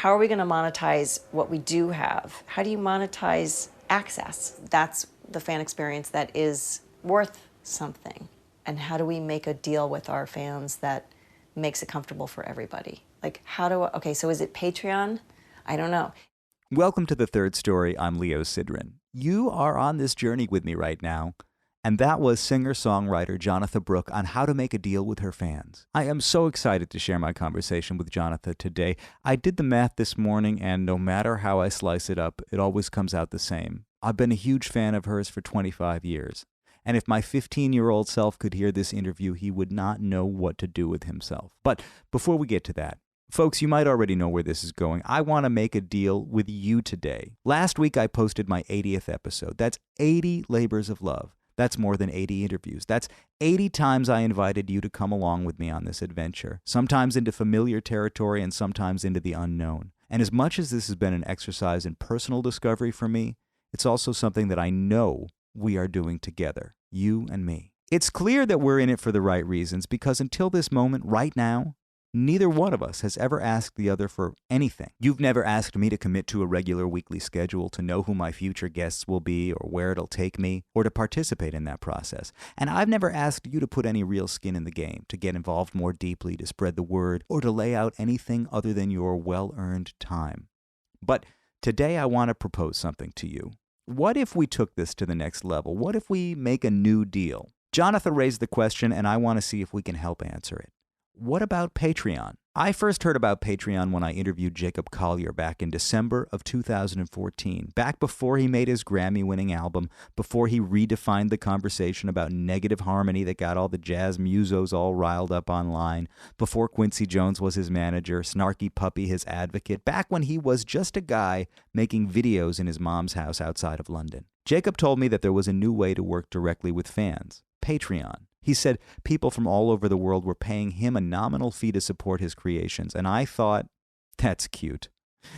how are we going to monetize what we do have? How do you monetize access? That's the fan experience that is worth something. And how do we make a deal with our fans that makes it comfortable for everybody? Like, okay, so is it Patreon? I don't know. Welcome to The Third Story. I'm Leo Sidran. You are on this journey with me right now. And that was singer-songwriter Jonatha Brooke on how to make a deal with her fans. I am so excited to share my conversation with Jonatha today. I did the math this morning, and no matter how I slice it up, it always comes out the same. I've been a huge fan of hers for 25 years. And if my 15-year-old self could hear this interview, he would not know what to do with himself. But before we get to that, folks, you might already know where this is going. I want to make a deal with you today. Last week, I posted my 80th episode. That's 80 labors of love. That's more than 80 interviews. That's 80 times I invited you to come along with me on this adventure, sometimes into familiar territory and sometimes into the unknown. And as much as this has been an exercise in personal discovery for me, it's also something that I know we are doing together, you and me. It's clear that we're in it for the right reasons because until this moment, right now, neither one of us has ever asked the other for anything. You've never asked me to commit to a regular weekly schedule, to know who my future guests will be or where it'll take me, or to participate in that process. And I've never asked you to put any real skin in the game, to get involved more deeply, to spread the word, or to lay out anything other than your well-earned time. But today I want to propose something to you. What if we took this to the next level? What if we make a new deal? Jonatha raised the question, and I want to see if we can help answer it. What about Patreon? I first heard about Patreon when I interviewed Jacob Collier back in December of 2014, back before he made his Grammy-winning album, before he redefined the conversation about negative harmony that got all the jazz musos all riled up online, before Quincy Jones was his manager, Snarky Puppy his advocate, back when he was just a guy making videos in his mom's house outside of London. Jacob told me that there was a new way to work directly with fans, Patreon. He said people from all over the world were paying him a nominal fee to support his creations, and I thought, that's cute,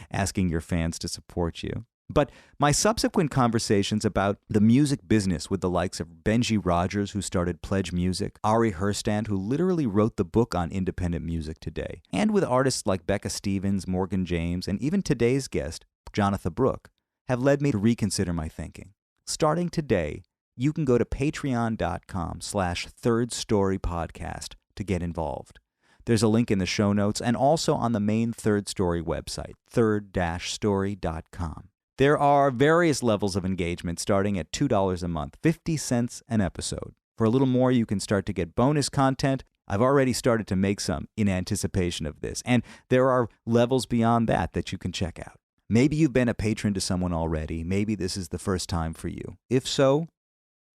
asking your fans to support you. But my subsequent conversations about the music business with the likes of Benji Rogers, who started Pledge Music, Ari Herstand, who literally wrote the book on independent music today, and with artists like Becca Stevens, Morgan James, and even today's guest, Jonatha Brooke, have led me to reconsider my thinking. Starting today, you can go to patreon.com/thirdstorypodcast to get involved. There's a link in the show notes and also on the main Third Story website, third-story.com. There are various levels of engagement starting at $2 a month, 50 cents an episode. For a little more, you can start to get bonus content. I've already started to make some in anticipation of this, and there are levels beyond that you can check out. Maybe you've been a patron to someone already. Maybe this is the first time for you. If so,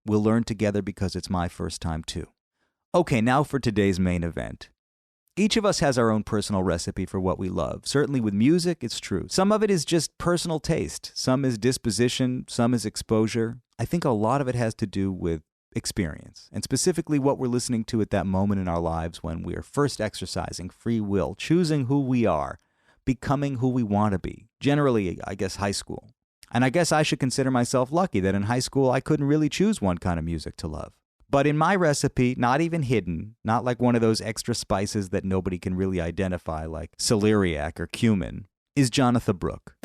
we'll learn together because it's my first time too. Okay, now for today's main event. Each of us has our own personal recipe for what we love. Certainly with music, it's true. Some of it is just personal taste. Some is disposition. Some is exposure. I think a lot of it has to do with experience, and specifically what we're listening to at that moment in our lives when we are first exercising free will, choosing who we are, becoming who we want to be. Generally, I guess high school. And I guess I should consider myself lucky that in high school I couldn't really choose one kind of music to love. But in my recipe, not even hidden, not like one of those extra spices that nobody can really identify like celeriac or cumin, is Jonatha Brooke.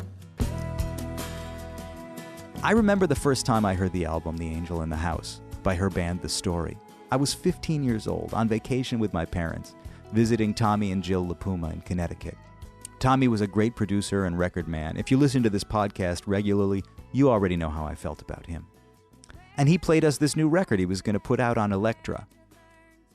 I remember the first time I heard the album The Angel in the House by her band The Story. I was 15 years old, on vacation with my parents, visiting Tommy and Jill LaPuma in Connecticut. Tommy was a great producer and record man. If you listen to this podcast regularly, you already know how I felt about him. And he played us this new record he was going to put out on Elektra.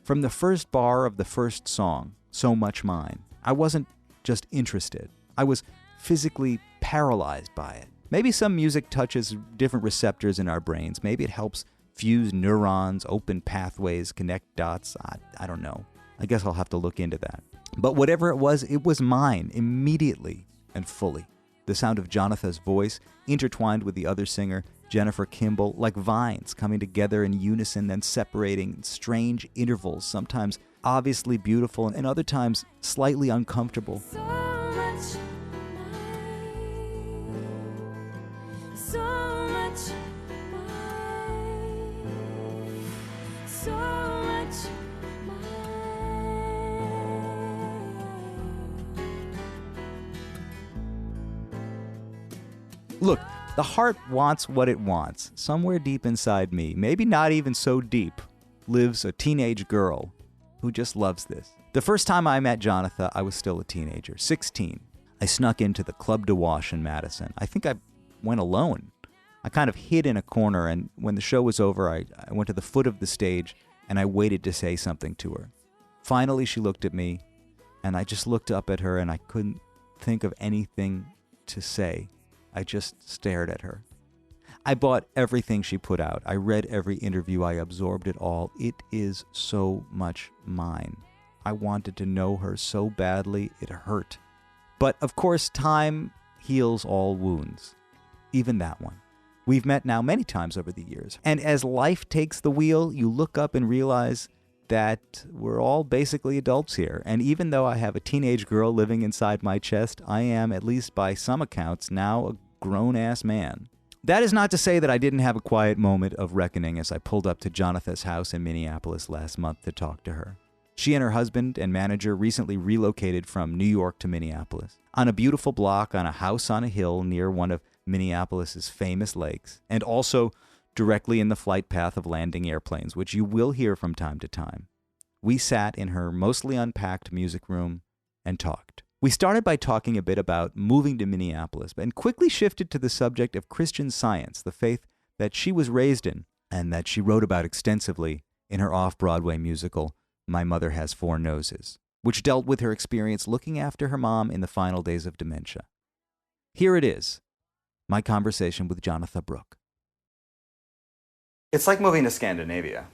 From the first bar of the first song, So Much Mine, I wasn't just interested. I was physically paralyzed by it. Maybe some music touches different receptors in our brains. Maybe it helps fuse neurons, open pathways, connect dots. I don't know. I guess I'll have to look into that. But whatever it was mine immediately and fully. The sound of Jonatha's voice, intertwined with the other singer, Jennifer Kimball, like vines coming together in unison, then separating in strange intervals, sometimes obviously beautiful and other times slightly uncomfortable. Look, the heart wants what it wants. Somewhere deep inside me, maybe not even so deep, lives a teenage girl who just loves this. The first time I met Jonatha, I was still a teenager, 16. I snuck into the Club de Wash in Madison. I think I went alone. I kind of hid in a corner, and when the show was over, I went to the foot of the stage, and I waited to say something to her. Finally, she looked at me, and I just looked up at her, and I couldn't think of anything to say. I just stared at her. I bought everything she put out. I read every interview. I absorbed it all. It is so much mine. I wanted to know her so badly, it hurt. But, of course, time heals all wounds. Even that one. We've met now many times over the years. And as life takes the wheel, you look up and realize that we're all basically adults here. And even though I have a teenage girl living inside my chest, I am, at least by some accounts, now a grown-ass man. That is not to say that I didn't have a quiet moment of reckoning as I pulled up to Jonatha's house in Minneapolis last month to talk to her. She and her husband and manager recently relocated from New York to Minneapolis, on a beautiful block on a house on a hill near one of Minneapolis's famous lakes, and also directly in the flight path of landing airplanes, which you will hear from time to time. We sat in her mostly unpacked music room and talked. We started by talking a bit about moving to Minneapolis, and quickly shifted to the subject of Christian Science, the faith that she was raised in, and that she wrote about extensively in her off-Broadway musical, My Mother Has Four Noses, which dealt with her experience looking after her mom in the final days of dementia. Here it is, my conversation with Jonatha Brooke. It's like moving to Scandinavia.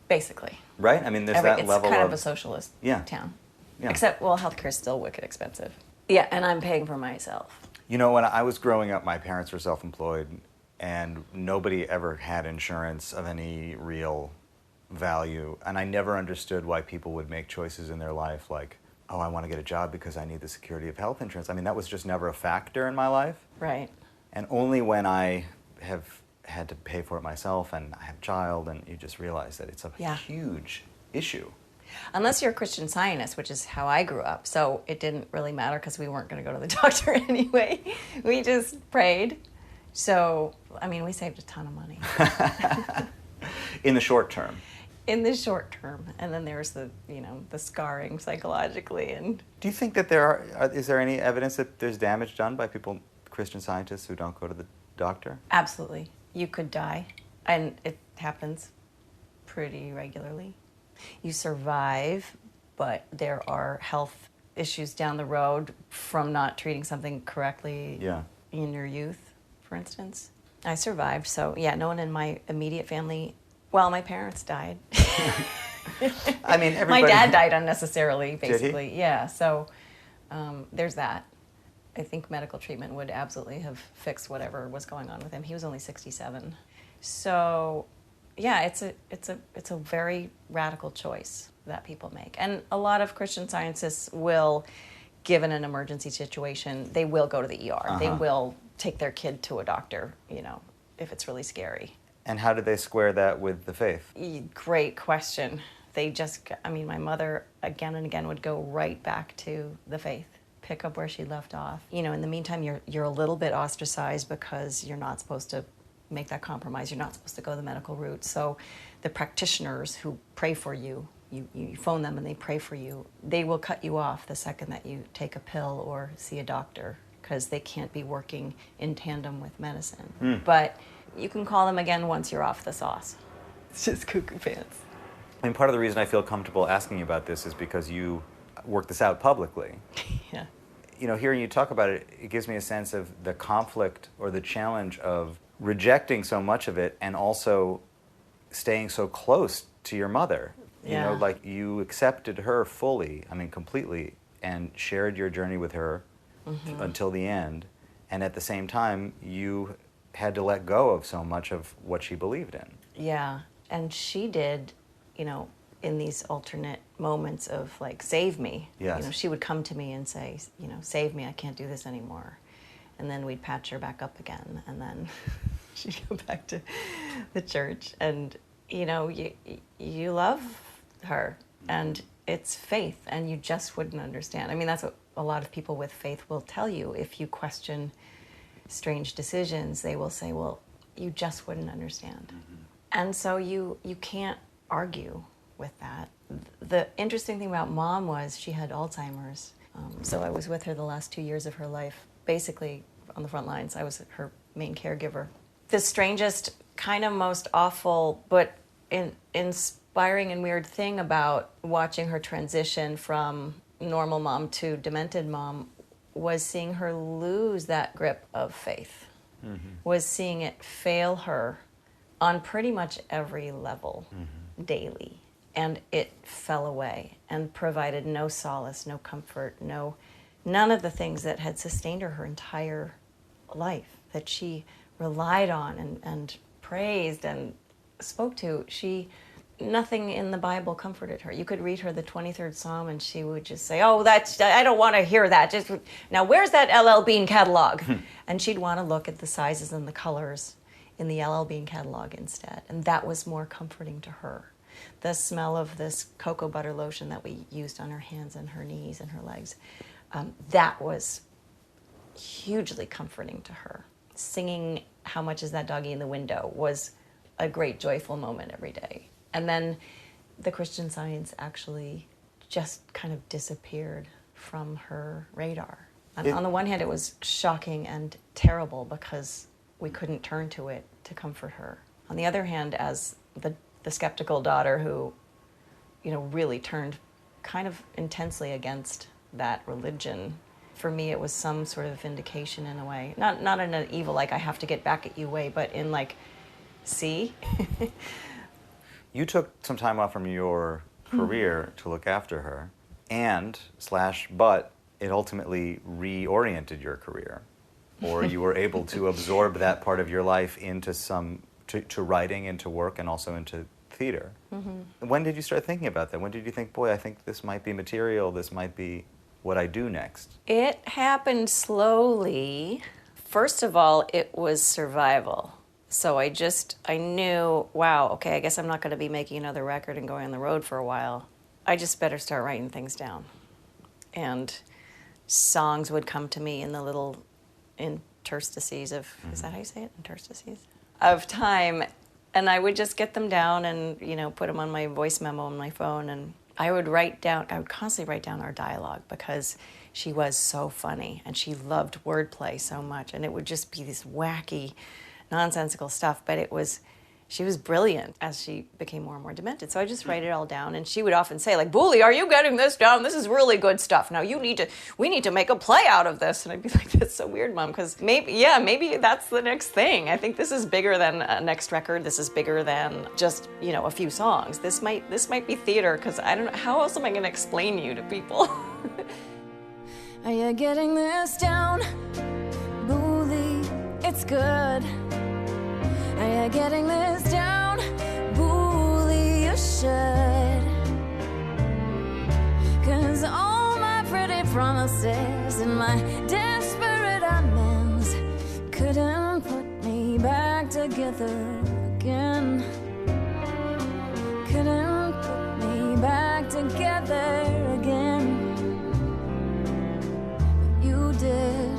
Basically. Right? I mean, there's that level of... It's kind of a socialist town. Yeah. Except, well, healthcare is still wicked expensive. Yeah, and I'm paying for myself. You know, when I was growing up, my parents were self-employed, and nobody ever had insurance of any real value. And I never understood why people would make choices in their life like, oh, I want to get a job because I need the security of health insurance. I mean, that was just never a factor in my life. Right. And only when I have had to pay for it myself and I have a child, and you just realize that it's a huge issue. Unless you're a Christian Scientist, which is how I grew up. So it didn't really matter because we weren't going to go to the doctor anyway. We just prayed. So, I mean, we saved a ton of money. In the short term. In the short term. And then there's the, the scarring psychologically. And do you think that is there any evidence that there's damage done by people, Christian Scientists, who don't go to the doctor? Absolutely. You could die. And it happens pretty regularly. You survive, but there are health issues down the road from not treating something correctly in your youth, for instance. I survived, so no one in my immediate family, well, my parents died. I mean, everybody... My dad died unnecessarily, basically. Did he? Yeah, so there's that. I think medical treatment would absolutely have fixed whatever was going on with him. He was only 67. So... yeah, it's a very radical choice that people make. And a lot of Christian Scientists will, given an emergency situation, they will go to the ER. They will take their kid to a doctor, if it's really scary. And how do they square that with the faith? Great question. My mother again and again would go right back to the faith, pick up where she left off. In the meantime, you're a little bit ostracized because you're not supposed to make that compromise. You're not supposed to go the medical route. So the practitioners who pray for you, you phone them and they pray for you, they will cut you off the second that you take a pill or see a doctor because they can't be working in tandem with medicine. But you can call them again once you're off the sauce. It's just cuckoo pants. I mean, part of the reason I feel comfortable asking you about this is because you work this out publicly. Yeah. Hearing you talk about it, it gives me a sense of the conflict or the challenge of rejecting so much of it and also staying so close to your mother. Like you accepted her fully, completely, and shared your journey with her until the end. And at the same time, you had to let go of so much of what she believed in. Yeah, and she did, in these alternate moments of like, save me. Yes. She would come to me and say, save me, I can't do this anymore. And then we'd patch her back up again, and then she'd go back to the church. And, you love her, and it's faith, and you just wouldn't understand. I mean, that's what a lot of people with faith will tell you. If you question strange decisions, they will say, well, you just wouldn't understand. And so you can't argue with that. The interesting thing about Mom was she had Alzheimer's. So I was with her the last 2 years of her life, basically on the front lines. I was her main caregiver. The strangest, kind of most awful, but inspiring and weird thing about watching her transition from normal mom to demented mom was seeing her lose that grip of faith, was seeing it fail her on pretty much every level daily. And it fell away and provided no solace, no comfort, none of the things that had sustained her entire life, that she relied on and praised and spoke to. Nothing in the Bible comforted her. You could read her the 23rd Psalm and she would just say, oh, I don't want to hear that. Now, where's that L.L. Bean catalog? And she'd want to look at the sizes and the colors in the L.L. Bean catalog instead. And that was more comforting to her. The smell of this cocoa butter lotion that we used on her hands and her knees and her legs, that was hugely comforting to her. Singing How Much Is That Doggy in the Window was a great joyful moment every day. And then the Christian Science actually just kind of disappeared from her radar. On the one hand, it was shocking and terrible because we couldn't turn to it to comfort her. On the other hand, as the skeptical daughter who, really turned kind of intensely against that religion, for me it was some sort of vindication in a way. Not in an evil, like I have to get back at you way, but in like, see? You took some time off from your career to look after her, but it ultimately reoriented your career, or you were able to absorb that part of your life into to writing, into work, and also into theater. When did you start thinking about that? When did you think, boy, I think this might be material, this might be what I do next? It happened slowly. First of all, it was survival. So I knew, wow, okay, I guess I'm not going to be making another record and going on the road for a while. I just better start writing things down. And songs would come to me in the little interstices of, is that how you say it? Interstices? Of time. And I would just get them down and, put them on my voice memo on my phone. And I would constantly write down our dialogue because she was so funny and she loved wordplay so much. And it would just be this wacky, nonsensical stuff, but she was brilliant as she became more and more demented. So I just write it all down, and she would often say, like, Booley, are you getting this down? This is really good stuff. Now we need to make a play out of this. And I'd be like, that's so weird, Mom, because maybe that's the next thing. I think this is bigger than a next record. This is bigger than just, a few songs. This might be theater, because I don't know, how else am I going to explain you to people? Are you getting this down? Booley, it's good. Are you getting this down? Booley, you should. 'Cause all my pretty promises and my desperate amends couldn't put me back together again. Couldn't put me back together again. But you did.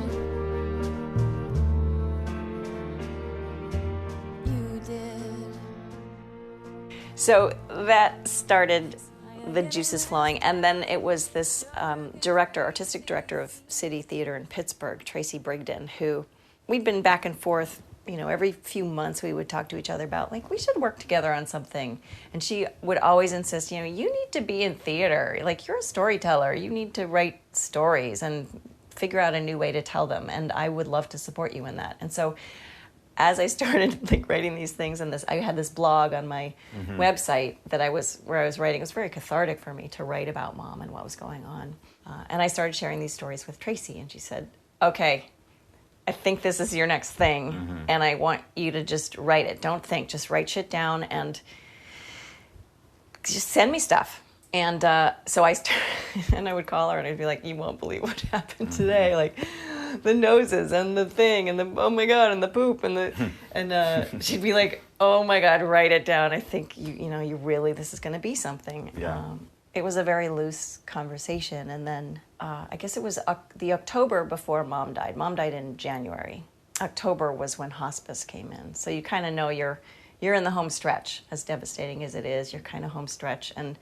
So that started the juices flowing. And then it was this artistic director of City Theater in Pittsburgh, Tracy Brigden, who we'd been back and forth, every few months we would talk to each other about, like, we should work together on something. And she would always insist, you need to be in theater. Like, you're a storyteller. You need to write stories and figure out a new way to tell them. And I would love to support you in that. And so as I started writing these things, and I had this blog on my website where I was writing. It was very cathartic for me to write about Mom and what was going on. And I started sharing these stories with Tracy, and she said, okay, I think this is your next thing, and I want you to just write it. Don't think, just write shit down and just send me stuff. And so I started, and I would call her and I'd be like, you won't believe what happened today. Like, the noses and the thing and the oh my god and the poop and the and she'd be like, oh my god, write it down. I think you really, this is going to be something. Yeah. It was a very loose conversation, and then I guess it was the October before Mom died. Mom died in January, October was when hospice came in. So you kind of know you're in the home stretch, as devastating as it is. You're kind of home stretch. And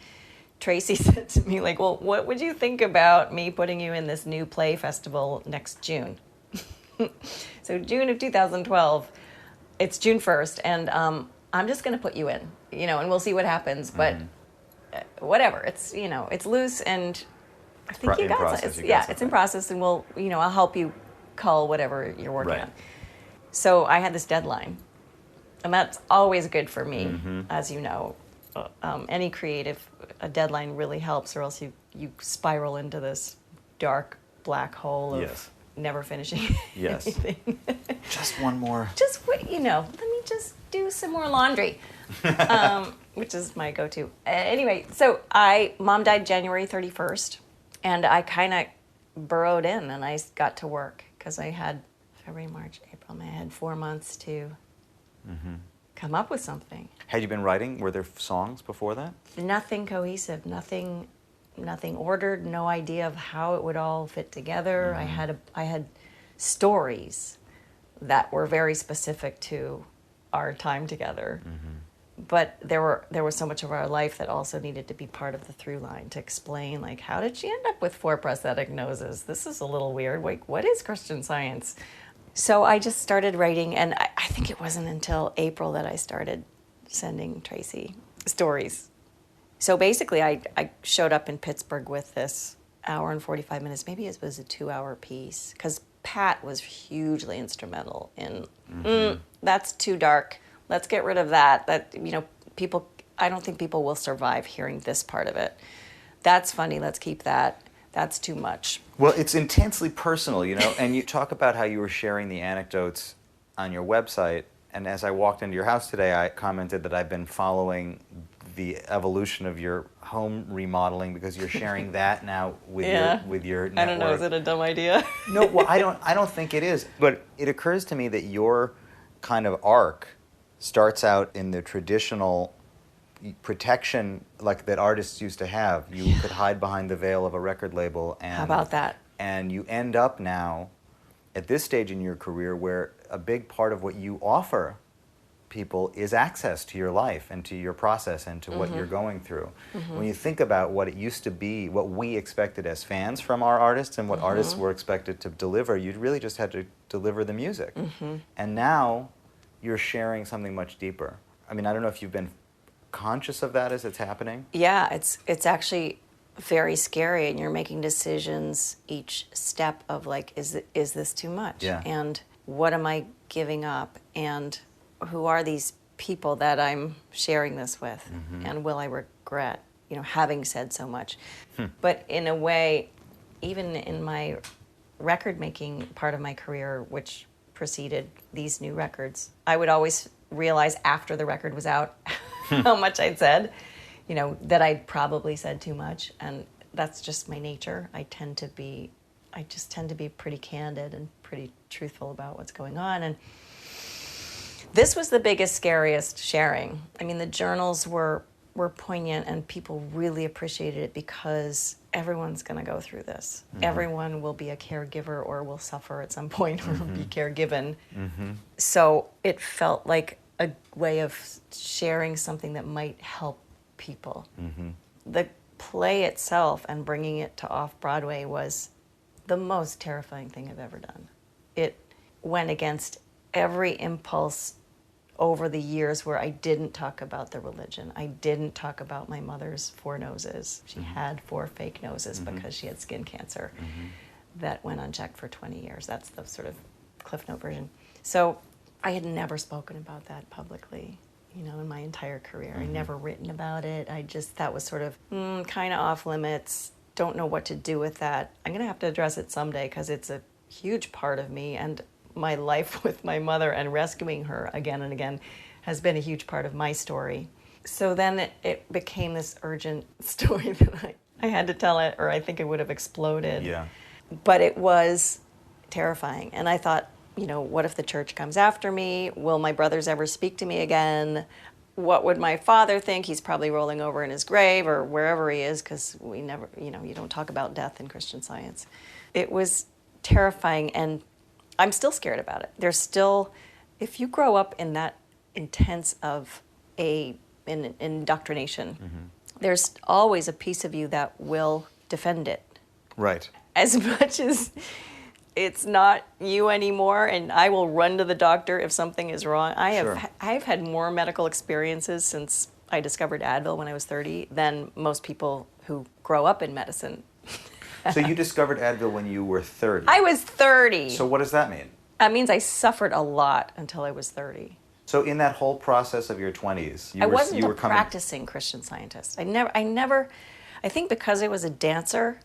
Tracy said to me, like, well, what would you think about me putting you in this new play festival next June? So June of 2012, it's June 1st, and I'm just going to put you in, and we'll see what happens. But whatever, it's, it's loose, and I think you got it. It's in process, and I'll help you cull whatever you're working on. So I had this deadline, and that's always good for me, as you know. Any creative, a deadline really helps, or else you spiral into this dark black hole of never finishing anything. Just one more. Just wait, let me just do some more laundry, which is my go-to. Anyway, so Mom died January 31st, and I kind of burrowed in, and I got to work, because I had February, March, April, May. I had 4 months to come up with something. Had you been writing? Were there songs before that? Nothing cohesive, nothing ordered, no idea of how it would all fit together. I had stories that were very specific to our time together. But there was so much of our life that also needed to be part of the through line to explain, like, how did she end up with 4 prosthetic noses? This is a little weird. Like, what is Christian Science? So I just started writing, and I think it wasn't until April that I started sending Tracy stories. So basically, I showed up in Pittsburgh with this hour and 45 minutes. Maybe it was a 2-hour piece, because Pat was hugely instrumental in, that's too dark. Let's get rid of that. I don't think people will survive hearing this part of it. That's funny. Let's keep that. That's too much. Well, it's intensely personal, and you talk about how you were sharing the anecdotes on your website. And as I walked into your house today, I commented that I've been following the evolution of your home remodeling, because you're sharing that now with your network. I don't know, is it a dumb idea? No, well, I don't think it is. But it occurs to me that your kind of arc starts out in the traditional protection like that artists used to have. You could hide behind the veil of a record label. And, how about that? And you end up now at this stage in your career where a big part of what you offer people is access to your life and to your process and to what you're going through. When you think about what it used to be, what we expected as fans from our artists and what artists were expected to deliver, you really just had to deliver the music. And now you're sharing something much deeper. I mean, I don't know if you've been conscious of that as it's happening. Yeah, it's actually very scary, and you're making decisions each step of, like, is this too much? Yeah. And what am I giving up? And who are these people that I'm sharing this with? And will I regret, having said so much? But in a way, even in my record-making part of my career, which preceded these new records, I would always realize after the record was out how much I'd said, that I'd probably said too much. And that's just my nature. I just tend to be pretty candid and pretty truthful about what's going on. And this was the biggest, scariest sharing. I mean, the journals were poignant, and people really appreciated it, because everyone's going to go through this. Everyone will be a caregiver or will suffer at some point or be caregiven. So it felt like a way of sharing something that might help people. The play itself and bringing it to off-Broadway was the most terrifying thing I've ever done. It went against every impulse over the years where I didn't talk about the religion. I didn't talk about my mother's 4 noses. She had 4 fake noses because she had skin cancer that went unchecked for 20 years. That's the sort of Cliff Note version. So I had never spoken about that publicly, in my entire career. I'd never written about it. That was sort of kind of off limits. Don't know what to do with that. I'm going to have to address it someday, because it's a huge part of me, and my life with my mother and rescuing her again and again has been a huge part of my story. So then it became this urgent story that I had to tell it, or I think it would have exploded. Yeah. But it was terrifying. And I thought, what if the church comes after me? Will my brothers ever speak to me again? What would my father think? He's probably rolling over in his grave or wherever he is, because we never, you don't talk about death in Christian Science. It was terrifying, and I'm still scared about it. There's still, if you grow up in that intense of an indoctrination, there's always a piece of you that will defend it. Right. As much as it's not you anymore, and I will run to the doctor if something is wrong. I've had more medical experiences since I discovered Advil when I was 30 than most people who grow up in medicine. So you discovered Advil when you were 30. I was 30. So what does that mean? That means I suffered a lot until I was 30. So in that whole process of your 20s, I wasn't a practicing Christian Scientist. I think because I was a dancer,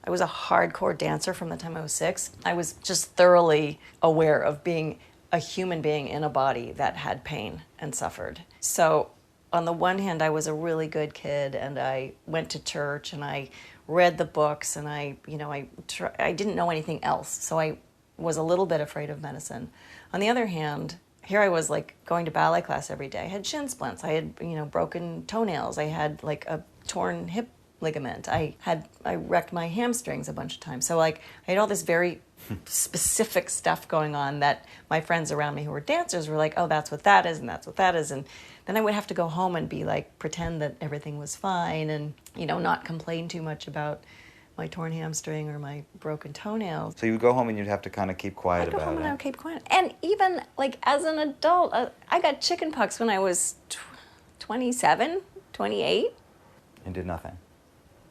I was a hardcore dancer from the time I was 6. I was just thoroughly aware of being a human being in a body that had pain and suffered. So on the one hand, I was a really good kid, and I went to church, and I read the books, and I didn't know anything else. So I was a little bit afraid of medicine. On the other hand, here I was like going to ballet class every day. I had shin splints. I had, broken toenails. I had like a torn hip ligament. I wrecked my hamstrings a bunch of times. So like I had all this very specific stuff going on that my friends around me who were dancers were like, oh, that's what that is, and that's what that is. And then I would have to go home and be like, pretend that everything was fine and, not complain too much about my torn hamstring or my broken toenails. So you would go home and you'd have to kind of keep quiet about it. I'd go home and I would keep quiet. And even like as an adult, I got chicken pox when I was 27, 28. And did nothing.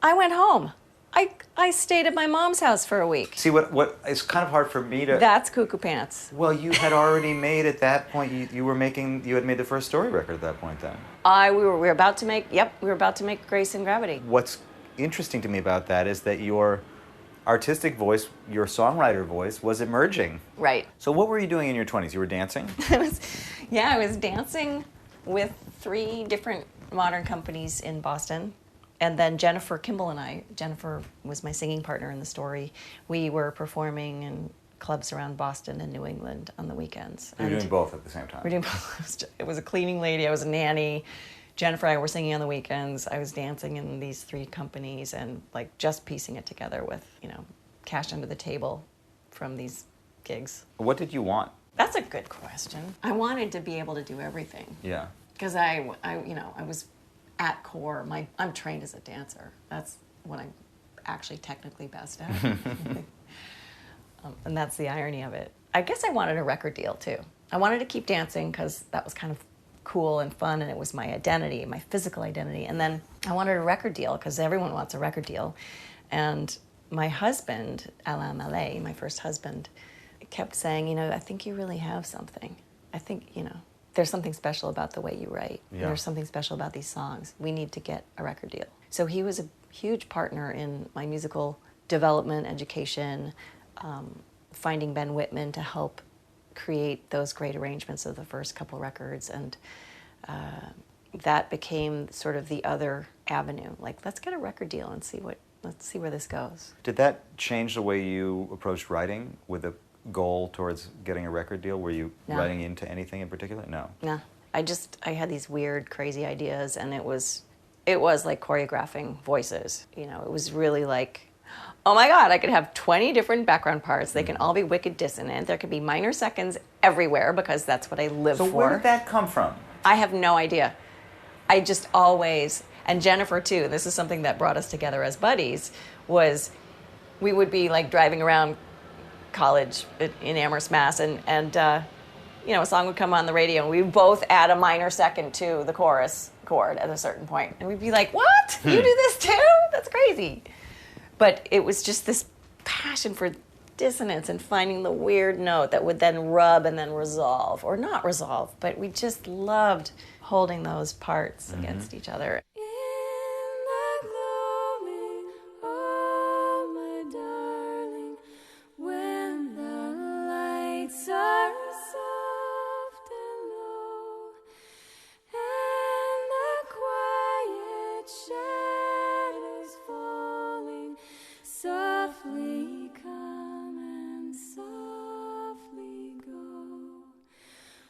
I went home. I stayed at my mom's house for a week. See, what it's kind of hard for me to... That's cuckoo pants. Well, you had already made, at that point, you had made the first story record at that point then. We were about to make Grace and Gravity. What's interesting to me about that is that your artistic voice, your songwriter voice, was emerging. Right. So what were you doing in your 20s? You were dancing? I was dancing with 3 different modern companies in Boston. And then Jennifer Kimball and I, Jennifer was my singing partner in the story, we were performing in clubs around Boston and New England on the weekends. You were doing both at the same time? We were doing both. It was a cleaning lady, I was a nanny. Jennifer and I were singing on the weekends. I was dancing in these 3 companies and like just piecing it together with, cash under the table from these gigs. What did you want? That's a good question. I wanted to be able to do everything. Yeah. Because I was at core, I'm trained as a dancer. That's what I'm actually technically best at. And that's the irony of it. I guess I wanted a record deal too. I wanted to keep dancing because that was kind of cool and fun, and it was my identity, my physical identity. And then I wanted a record deal because everyone wants a record deal. And my husband, Alain Mallet, my first husband, kept saying, I think you really have something. I think, there's something special about the way you write. Yeah. There's something special about these songs. We need to get a record deal. So he was a huge partner in my musical development, education, finding Ben Whitman to help create those great arrangements of the first couple records. And that became sort of the other avenue. Like, let's get a record deal and let's see where this goes. Did that change the way you approached writing with a goal towards getting a record deal? Were you writing into anything in particular? No. No. I had these weird, crazy ideas, and it was like choreographing voices. It was really like, oh my God, I could have 20 different background parts. They can all be wicked dissonant. There could be minor seconds everywhere because that's what I live for. So where did that come from? I have no idea. I just always, and Jennifer too, this is something that brought us together as buddies, was we would be like driving around college in Amherst, Mass, and a song would come on the radio, and we would both add a minor second to the chorus chord at a certain point, and we'd be like, "What? You do this too? That's crazy!" But it was just this passion for dissonance and finding the weird note that would then rub and then resolve, or not resolve. But we just loved holding those parts against each other.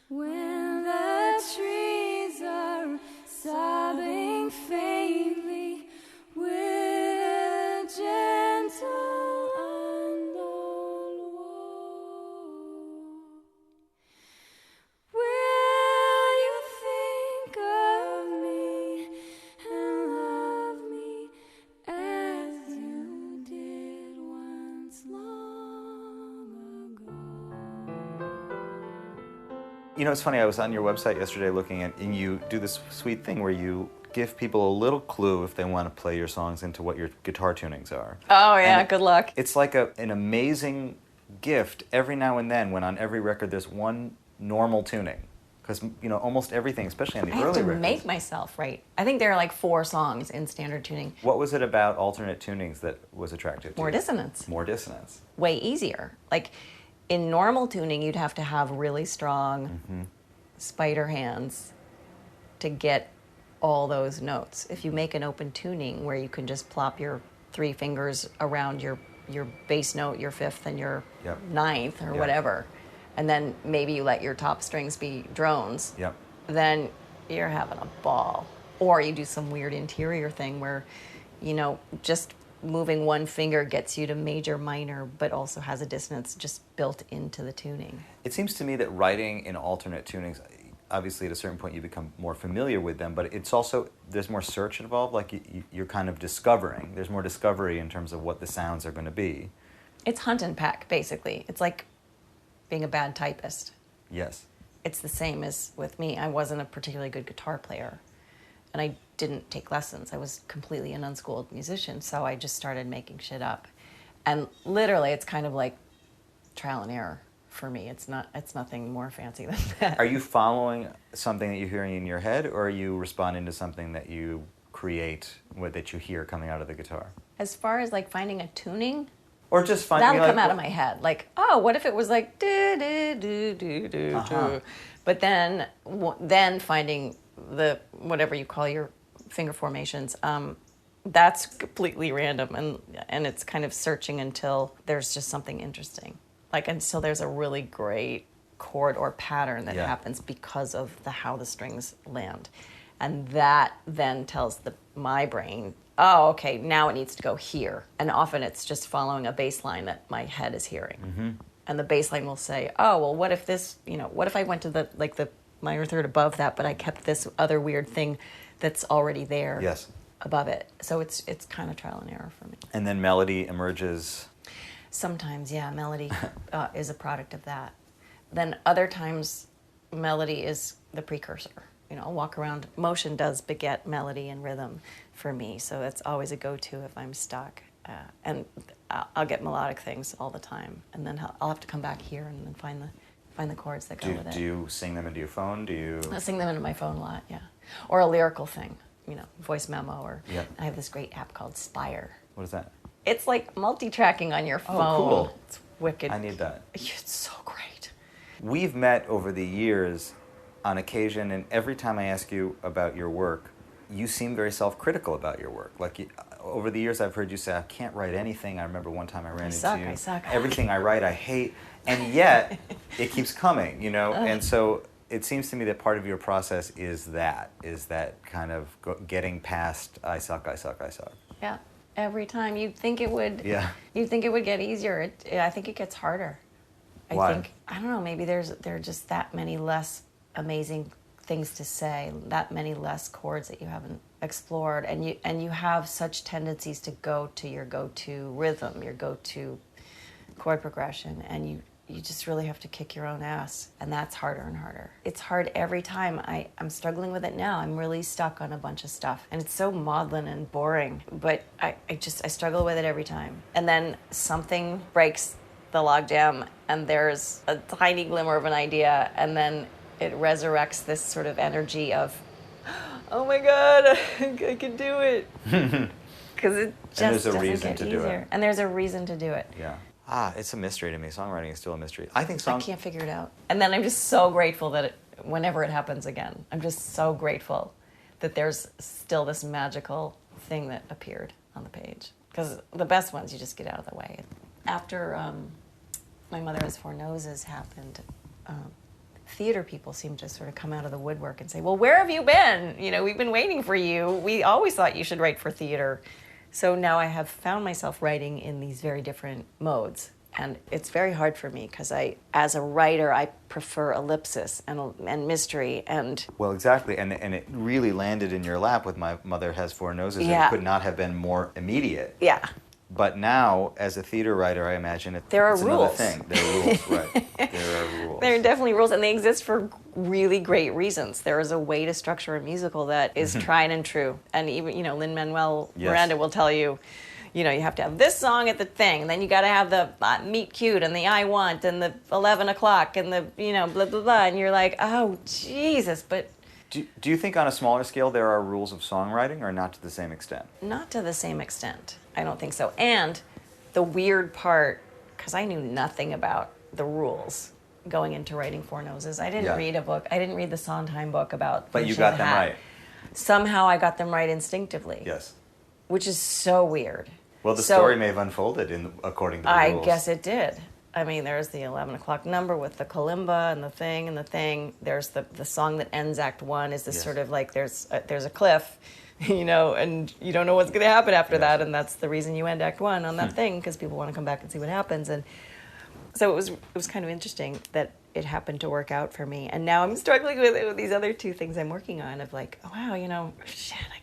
When the trees are sobbing You know, it's funny, I was on your website yesterday looking at, and you do this sweet thing where you give people a little clue if they want to play your songs into what your guitar tunings are. Oh yeah, good luck. It's like an amazing gift every now and then when on every record there's one normal tuning. Because, you know, almost everything, especially on the I early have to records. make myself right. I think there are like 4 songs in standard tuning. What was it about alternate tunings that was attractive to More you? dissonance. More dissonance. Way easier. Like in normal tuning, you'd have to have really strong spider hands to get all those notes. If you make an open tuning where you can just plop your 3 fingers around your bass note, your 5th and your 9th or whatever, and then maybe you let your top strings be drones, then you're having a ball. Or you do some weird interior thing where, you know, just moving one finger gets you to major, minor, but also has a dissonance just built into the tuning. It seems to me that writing in alternate tunings, obviously at a certain point you become more familiar with them, but it's also, there's more search involved, like you're kind of discovering. There's more discovery in terms of what the sounds are going to be. It's hunt and peck, basically. It's like being a bad typist. Yes. It's the same as with me. I wasn't a particularly good guitar player, and I didn't take lessons. I was completely an unschooled musician, so I just started making shit up. And literally, it's kind of like trial and error for me. It's nothing more fancy than that. Are you following something that you're hearing in your head, or are you responding to something that you create, that you hear coming out of the guitar? As far as like finding a tuning, or just finding that'll come out of my head. Like, oh, what if it was like do do do do do do? But then finding the whatever you call your finger formations, that's completely random, and it's kind of searching until there's just something interesting. Like until there's a really great chord or pattern that happens because of how the strings land. And that then tells my brain, oh, okay, now it needs to go here. And often it's just following a bass line that my head is hearing. And the bass line will say, oh, well, what if this, what if I went to the minor third above that, but I kept this other weird thing that's already there above it. So it's kind of trial and error for me. And then melody emerges. Sometimes, yeah, melody is a product of that. Then other times, melody is the precursor. I'll walk around. Motion does beget melody and rhythm for me, so that's always a go-to if I'm stuck. And I'll get melodic things all the time, and then I'll have to come back here and then find the chords that go with it. Do you sing them into your phone? I sing them into my phone a lot, yeah. Or a lyrical thing, voice memo, or I have this great app called Spire. What is that? It's like multi-tracking on your phone. Oh, cool. It's wicked. I need that. It's so great. We've met over the years on occasion, and every time I ask you about your work, you seem very self-critical about your work. Like, over the years I've heard you say, I can't write anything. I remember one time I ran into you. I suck. Everything I write I hate, and yet it keeps coming, And so it seems to me that part of your process is that kind of getting past I suck. Yeah. Every time you'd think it would. Yeah. You'd think it would get easier. I think it gets harder. Why? I don't know. Maybe there are just that many less amazing things to say, that many less chords that you haven't explored, and you have such tendencies to go to your go-to rhythm, your go-to chord progression, and you just really have to kick your own ass, and that's harder and harder. It's hard every time. I'm struggling with it now. I'm really stuck on a bunch of stuff, and it's so maudlin and boring, but I struggle with it every time. And then something breaks the logjam, and there's a tiny glimmer of an idea, and then it resurrects this sort of energy of, oh my God, I can do it. Because it just doesn't get easier. And there's a reason to do it. Yeah. It's a mystery to me. Songwriting is still a mystery. I can't figure it out. And then I'm just so grateful that whenever it happens again, I'm just so grateful that there's still this magical thing that appeared on the page. Because the best ones, you just get out of the way. After My Mother Has Four Noses happened, theater people seem to sort of come out of the woodwork and say, well, where have you been? We've been waiting for you. We always thought you should write for theater. So now I have found myself writing in these very different modes. And it's very hard for me because as a writer, I prefer ellipsis and mystery and... Well, exactly. And it really landed in your lap with My Mother Has Four Noses. Yeah. It could not have been more immediate. Yeah. But now, as a theater writer, I imagine it's rules. another thing. There are rules, right. There are rules. There are definitely rules, and they exist for really great reasons. There is a way to structure a musical that is tried and true. And even, Lin-Manuel Miranda will tell you, you have to have this song at the thing, and then you got to have the meet cute and the I want and the 11 o'clock and the, blah, blah, blah. And you're like, oh, Jesus. But do you think on a smaller scale there are rules of songwriting, or not to the same extent? not to the same extent. I don't think so. And the weird part, because I knew nothing about the rules going into writing Four Noses. I didn't read a book. I didn't read the Sondheim book about But you finishing got the them hat. right. Somehow I got them right instinctively. Yes. Which is so weird. Well, the story may have unfolded according to the rules. I guess it did. I mean, there's the 11 o'clock number with the kalimba and the thing. There's the song that ends Act 1 is this sort of like there's a cliff, and you don't know what's going to happen after that, and that's the reason you end Act 1 on that thing, because people want to come back and see what happens. And so it was kind of interesting that it happened to work out for me. And now I'm struggling with these other two things I'm working on of like, oh, wow, shit, I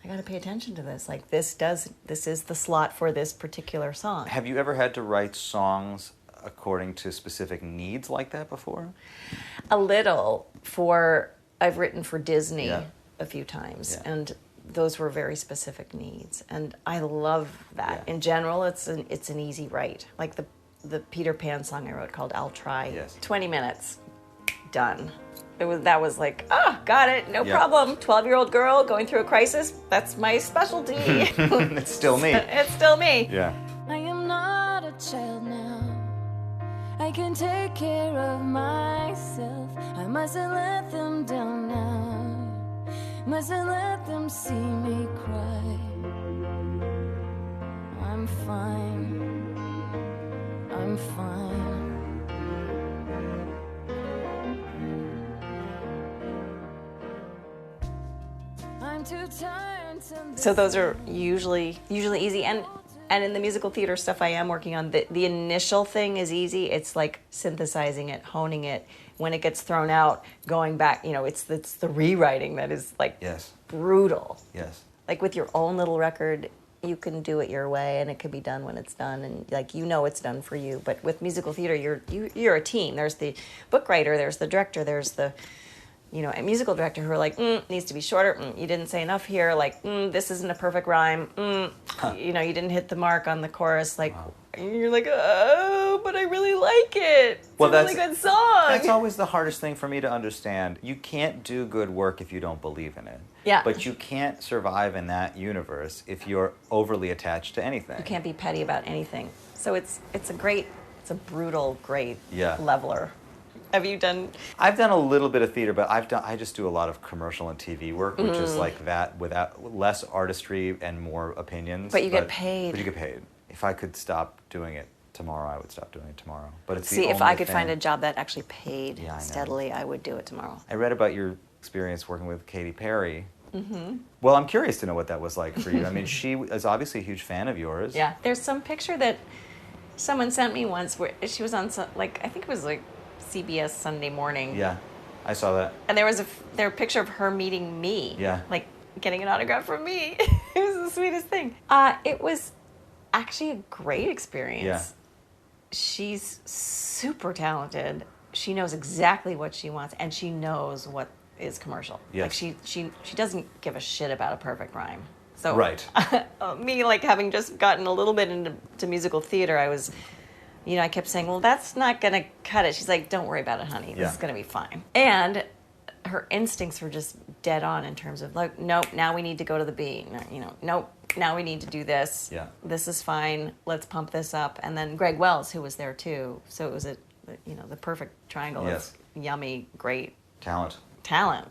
gotta pay attention to this. Like this is the slot for this particular song. Have you ever had to write songs according to specific needs like that before? A little. I've written for Disney a few times, and those were very specific needs, and I love that. In general, it's an easy write. Like the Peter Pan song I wrote called "I'll Try." 20 minutes, done. That was like, got it, no problem. 12-year-old girl going through a crisis, that's my specialty. It's still me. It's still me. Yeah. I am not a child now. I can take care of myself. I mustn't let them down now. Mustn't let them see me cry. I'm fine. I'm fine. So those are usually easy, and in the musical theater stuff I am working on, the initial thing is easy. It's like synthesizing it, honing it. When it gets thrown out, going back, it's the rewriting that is like brutal. Yes. Like with your own little record, you can do it your way, and it can be done when it's done, and like it's done for you. But with musical theater, you're a team. There's the book writer, there's the director, there's the a musical director who are like, needs to be shorter. You didn't say enough here. Like, this isn't a perfect rhyme. You didn't hit the mark on the chorus. Like, you're like, oh, but I really like it. It's a really good song. That's always the hardest thing for me to understand. You can't do good work if you don't believe in it. Yeah. But you can't survive in that universe if you're overly attached to anything. You can't be petty about anything. So it's a brutal, great leveler. Have you done? I've done a little bit of theater, but I just do a lot of commercial and TV work, which is like that without less artistry and more opinions. But you get paid. But you get paid. If I could stop doing it tomorrow, I would stop doing it tomorrow. But it's if I could find a job that actually paid steadily, I would do it tomorrow. I read about your experience working with Katy Perry. Mm-hmm. Well, I'm curious to know what that was like for you. I mean, she is obviously a huge fan of yours. Yeah. There's some picture that someone sent me once where she was on I think it was like CBS Sunday Morning. Yeah, I saw that. And there was a picture of her meeting me. Yeah. Like getting an autograph from me. It was the sweetest thing. It was actually a great experience. Yeah. She's super talented. She knows exactly what she wants, and she knows what is commercial. Yes. Like she doesn't give a shit about a perfect rhyme. So right. Me, like having just gotten a little bit into musical theater, I was, I kept saying, well, that's not going to cut it. She's like, don't worry about it, honey. This is going to be fine. And her instincts were just dead on in terms of like, nope, now we need to go to the B. Nope, now we need to do this. Yeah. This is fine. Let's pump this up. And then Greg Wells, who was there too. So it was the perfect triangle of yummy, great talent.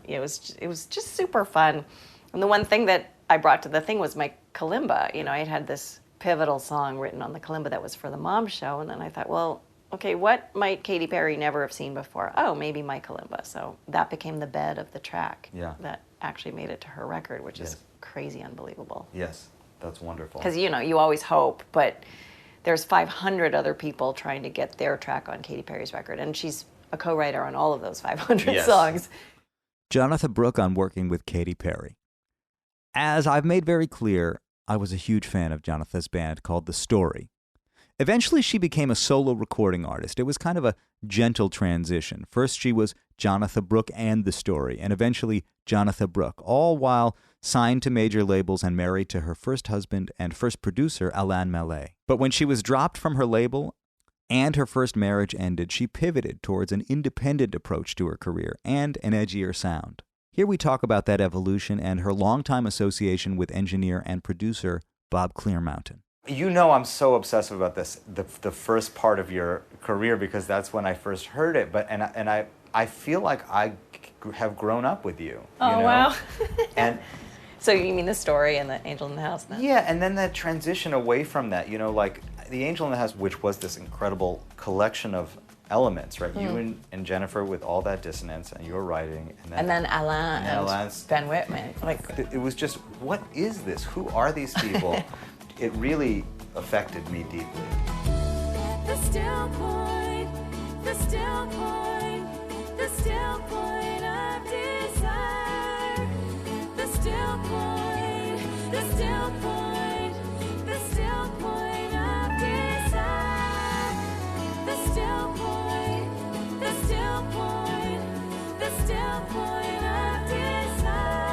It was just super fun. And the one thing that I brought to the thing was my kalimba. I had this pivotal song written on the kalimba that was for the mom show, and then I thought, well, okay, what might Katy Perry never have seen before? Oh, maybe my kalimba. So that became the bed of the track that actually made it to her record, which is crazy unbelievable. Yes, that's wonderful. Because, you always hope, but there's 500 other people trying to get their track on Katy Perry's record, and she's a co-writer on all of those 500 songs. Jonatha Brooke on working with Katy Perry. As I've made very clear, I was a huge fan of Jonatha's band called The Story. Eventually, she became a solo recording artist. It was kind of a gentle transition. First, she was Jonatha Brooke and the Story, and eventually Jonatha Brooke, all while signed to major labels and married to her first husband and first producer, Alain Mellet. But when she was dropped from her label and her first marriage ended, she pivoted towards an independent approach to her career and an edgier sound. Here we talk about that evolution and her longtime association with engineer and producer Bob Clearmountain. You know, I'm so obsessive about this, the first part of your career, because that's when I first heard it. But I feel like I have grown up with you. Oh, you know? wow. And So you mean the Story and the Angel in the House then? yeah, and then that transition away from that, you know, like the Angel in the House, which was this incredible collection of elements, right? You and Jennifer with all that dissonance and your writing, And then Alain and Alain's- Ben Whitman. Like, it was just, what is this? Who are these people? It really affected me deeply. The still point, the still point, the still point of desire. The still point, the still point, the still point of desire. The still point, the still point, the still point of desire.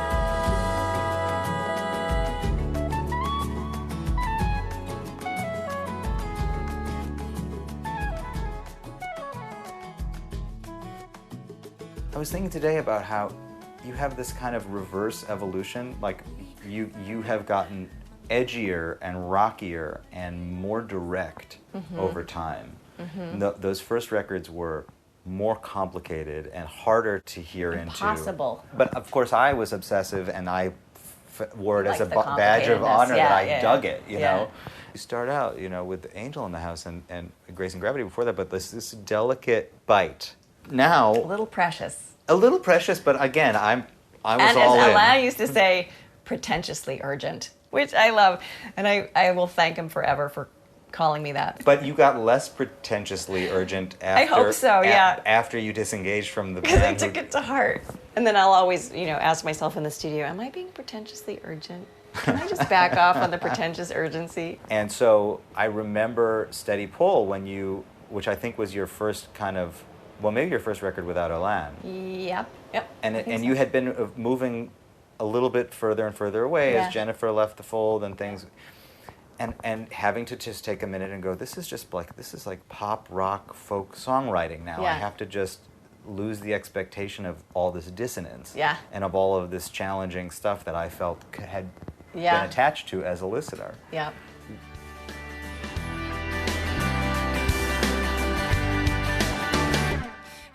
I was thinking today about how you have this kind of reverse evolution. Like you have gotten edgier and rockier and more direct over time. Those first records were more complicated and harder to hear Impossible. into. But of course I was obsessive, and I wore it as a Like the badge of complicatedness. honor Yeah, that I yeah, dug yeah. it, you Yeah. know. You start out, you know, with Angel in the House and Grace and Gravity before that, but this delicate bite. Now, a little precious. a little precious, but again, I was And all as in. Alain used to say, pretentiously urgent, which I love. And I will thank him forever for calling me that. But you got less pretentiously urgent after. hope so, yeah. After you disengaged from the Because I band. took it to heart. And then I'll always, ask myself in the studio, am I being pretentiously urgent? Can I just back off on the pretentious urgency? And so I remember Steady Pull which I think was your first kind of, well, maybe your first record without Alain. Yep. And I think so. you had been moving a little bit further and further away Yeah. as Jennifer left the fold and things. And having to just take a minute and go, this is like pop, rock, folk songwriting now. Yeah. I have to just lose the expectation of all this dissonance. Yeah. And of all of this challenging stuff that I felt had Yeah. been attached to as a listener. Yep.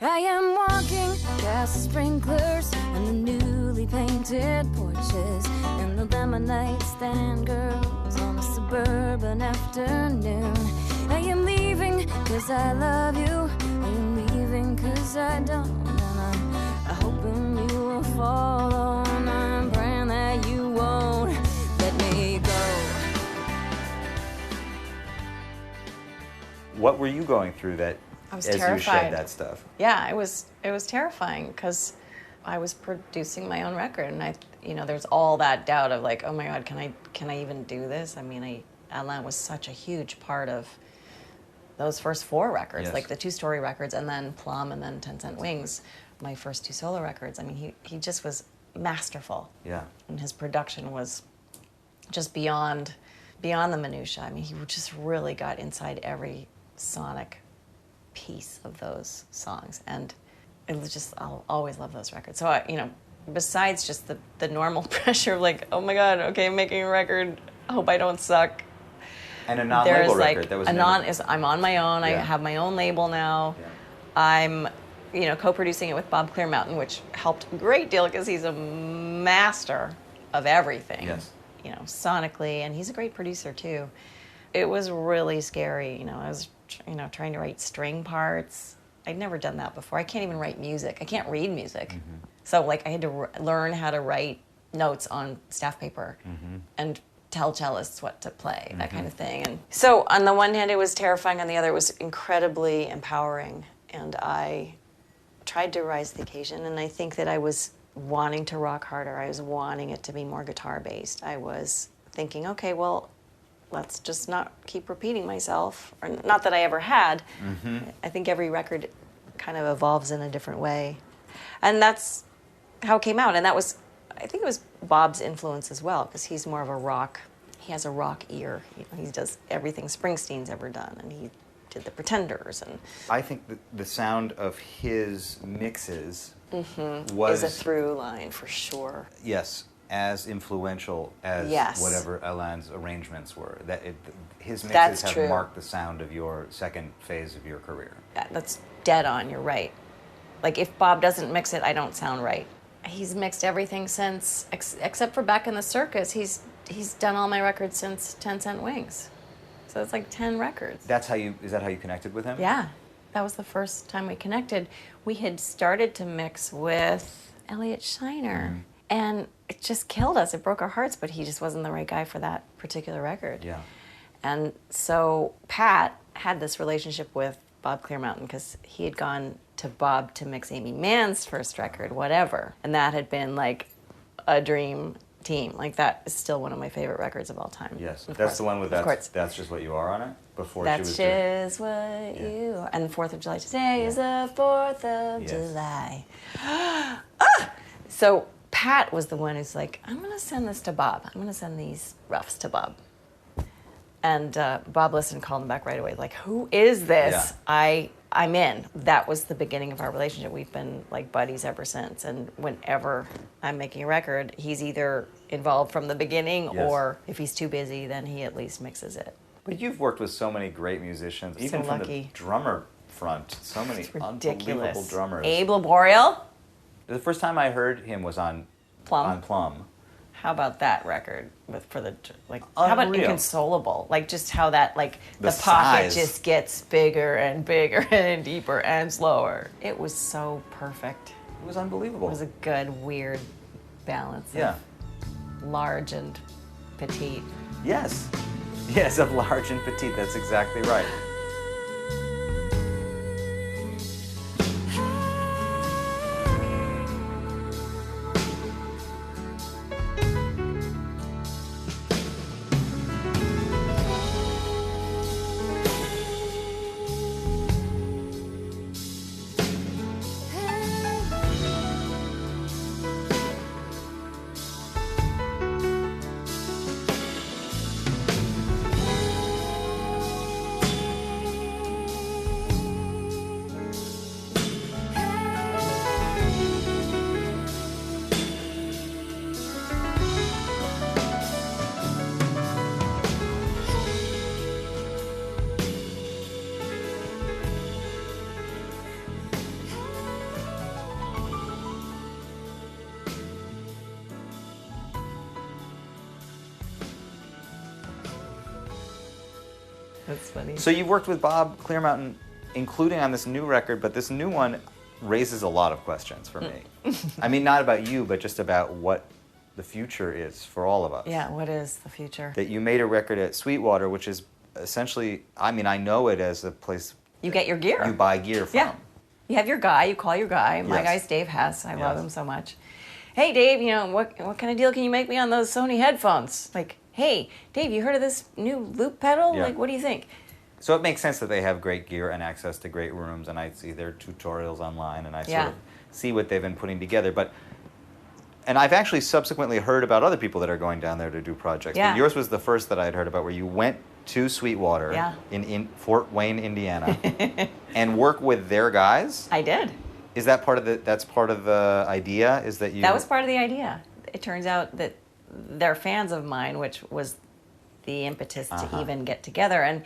I am walking past the sprinklers and the newly painted porches and the lemon nightstand girls on a suburban afternoon. I am leaving cause I love you. I am leaving cause I don't. And I'm hoping you will follow. And I'm praying that you won't let me go. What were you going through that I was as you terrified. shed that stuff? Yeah, it was terrifying because I was producing my own record, and there's all that doubt of like, oh my God, can I even do this? I mean, Alain was such a huge part of those first 4 records, Yes. like the 2-story records, and then Plum, and then 10 Cent Wings, my first 2 solo records. I mean, he just was masterful. Yeah. And his production was just beyond the minutia. I mean, he just really got inside every sonic piece of those songs, and it was just, I'll always love those records. So besides just the normal pressure of like, oh my God, okay, I'm making a record, hope I don't suck. And a non-label There's record. like That was I'm on my own. I Yeah. have my own label now. Yeah. I'm co-producing it with Bob Clearmountain, which helped a great deal because he's a master of everything. Yes. Sonically, and he's a great producer too. It was really scary. I was trying to write string parts. I'd never done that before. I can't even write music. I can't read music. Mm-hmm. So I had to learn how to write notes on staff paper and tell cellists what to play, that kind of thing. And so on the one hand, it was terrifying. On the other, it was incredibly empowering. And I tried to rise to the occasion. And I think that I was wanting to rock harder. I was wanting it to be more guitar-based. I was thinking, okay, well, let's just not keep repeating myself. Or not that I ever had. I think every record kind of evolves in a different way. And that's how it came out. And that was, I think it was Bob's influence as well, because he's more of a rock, he has a rock ear. He does everything Springsteen's ever done, and he did the Pretenders. And I think that the sound of his mixes was... is a through line for sure. Yes, as influential as Yes. whatever Alain's arrangements were. His mixes That's have true. marked the sound of your second phase of your career. Yeah, that's dead on, you're right. Like, if Bob doesn't mix it, I don't sound right. He's mixed everything since, except for Back in the Circus, he's done all my records since 10 Cent Wings. So it's like 10 records. Is that how you connected with him? Yeah, that was the first time we connected. We had started to mix with Elliot Shiner, and it just killed us. It broke our hearts, but he just wasn't the right guy for that particular record. Yeah. And so Pat had this relationship with Bob Clearmountain because he had gone to Bob to mix Amy Mann's first record, Whatever. And that had been like a dream team. Like, that is still one of my favorite records of all time. Yes, Of that's course. the one with Of course. That's Just What You Are on it? Before That's she was doing... just what you are. And the 4th of July. Today is the 4th of Yes. July. So Pat was the one who's like, I'm going to send this to Bob. I'm going to send these roughs to Bob. And Bob listened and called him back right away. Like, who is this? Yeah. I'm in. That was the beginning of our relationship. We've been like buddies ever since. And whenever I'm making a record, he's either involved from the beginning Yes. or if he's too busy, then he at least mixes it. But you've worked with so many great musicians, even from lucky. the drummer front. So many It's unbelievable ridiculous. drummers. Abe Laboriel? The first time I heard him was on Plum. Plum. How about that record how about Unreal. Inconsolable? Like, just how that, like, The the pocket size. just gets bigger and bigger and deeper and slower. It was so perfect. It was unbelievable. It was a good, weird balance Yeah. of large and petite. Yes. Yes, of large and petite. That's exactly right. That's funny. So you've worked with Bob Clearmountain, including on this new record, but this new one raises a lot of questions for me. I mean, not about you, but just about what the future is for all of us. Yeah, what is the future? That you made a record at Sweetwater, which is essentially, I mean, I know it as a place You get your gear. you buy gear from. Yeah. You have your guy, you call your guy. My Yes. guy's Dave Hess. I love Yes. him so much. Hey, Dave, what kind of deal can you make me on those Sony headphones? Like, hey, Dave, you heard of this new loop pedal? Yeah. Like, what do you think? So it makes sense that they have great gear and access to great rooms, and I see their tutorials online, and I Yeah. sort of see what they've been putting together. And I've actually subsequently heard about other people that are going down there to do projects. Yeah. But yours was the first that I had heard about, where you went to Sweetwater Yeah. in Fort Wayne, Indiana, and work with their guys. I did. Is that part of the idea? Is that you? That was part of the idea. It turns out that they're fans of mine, which was the impetus to even get together. And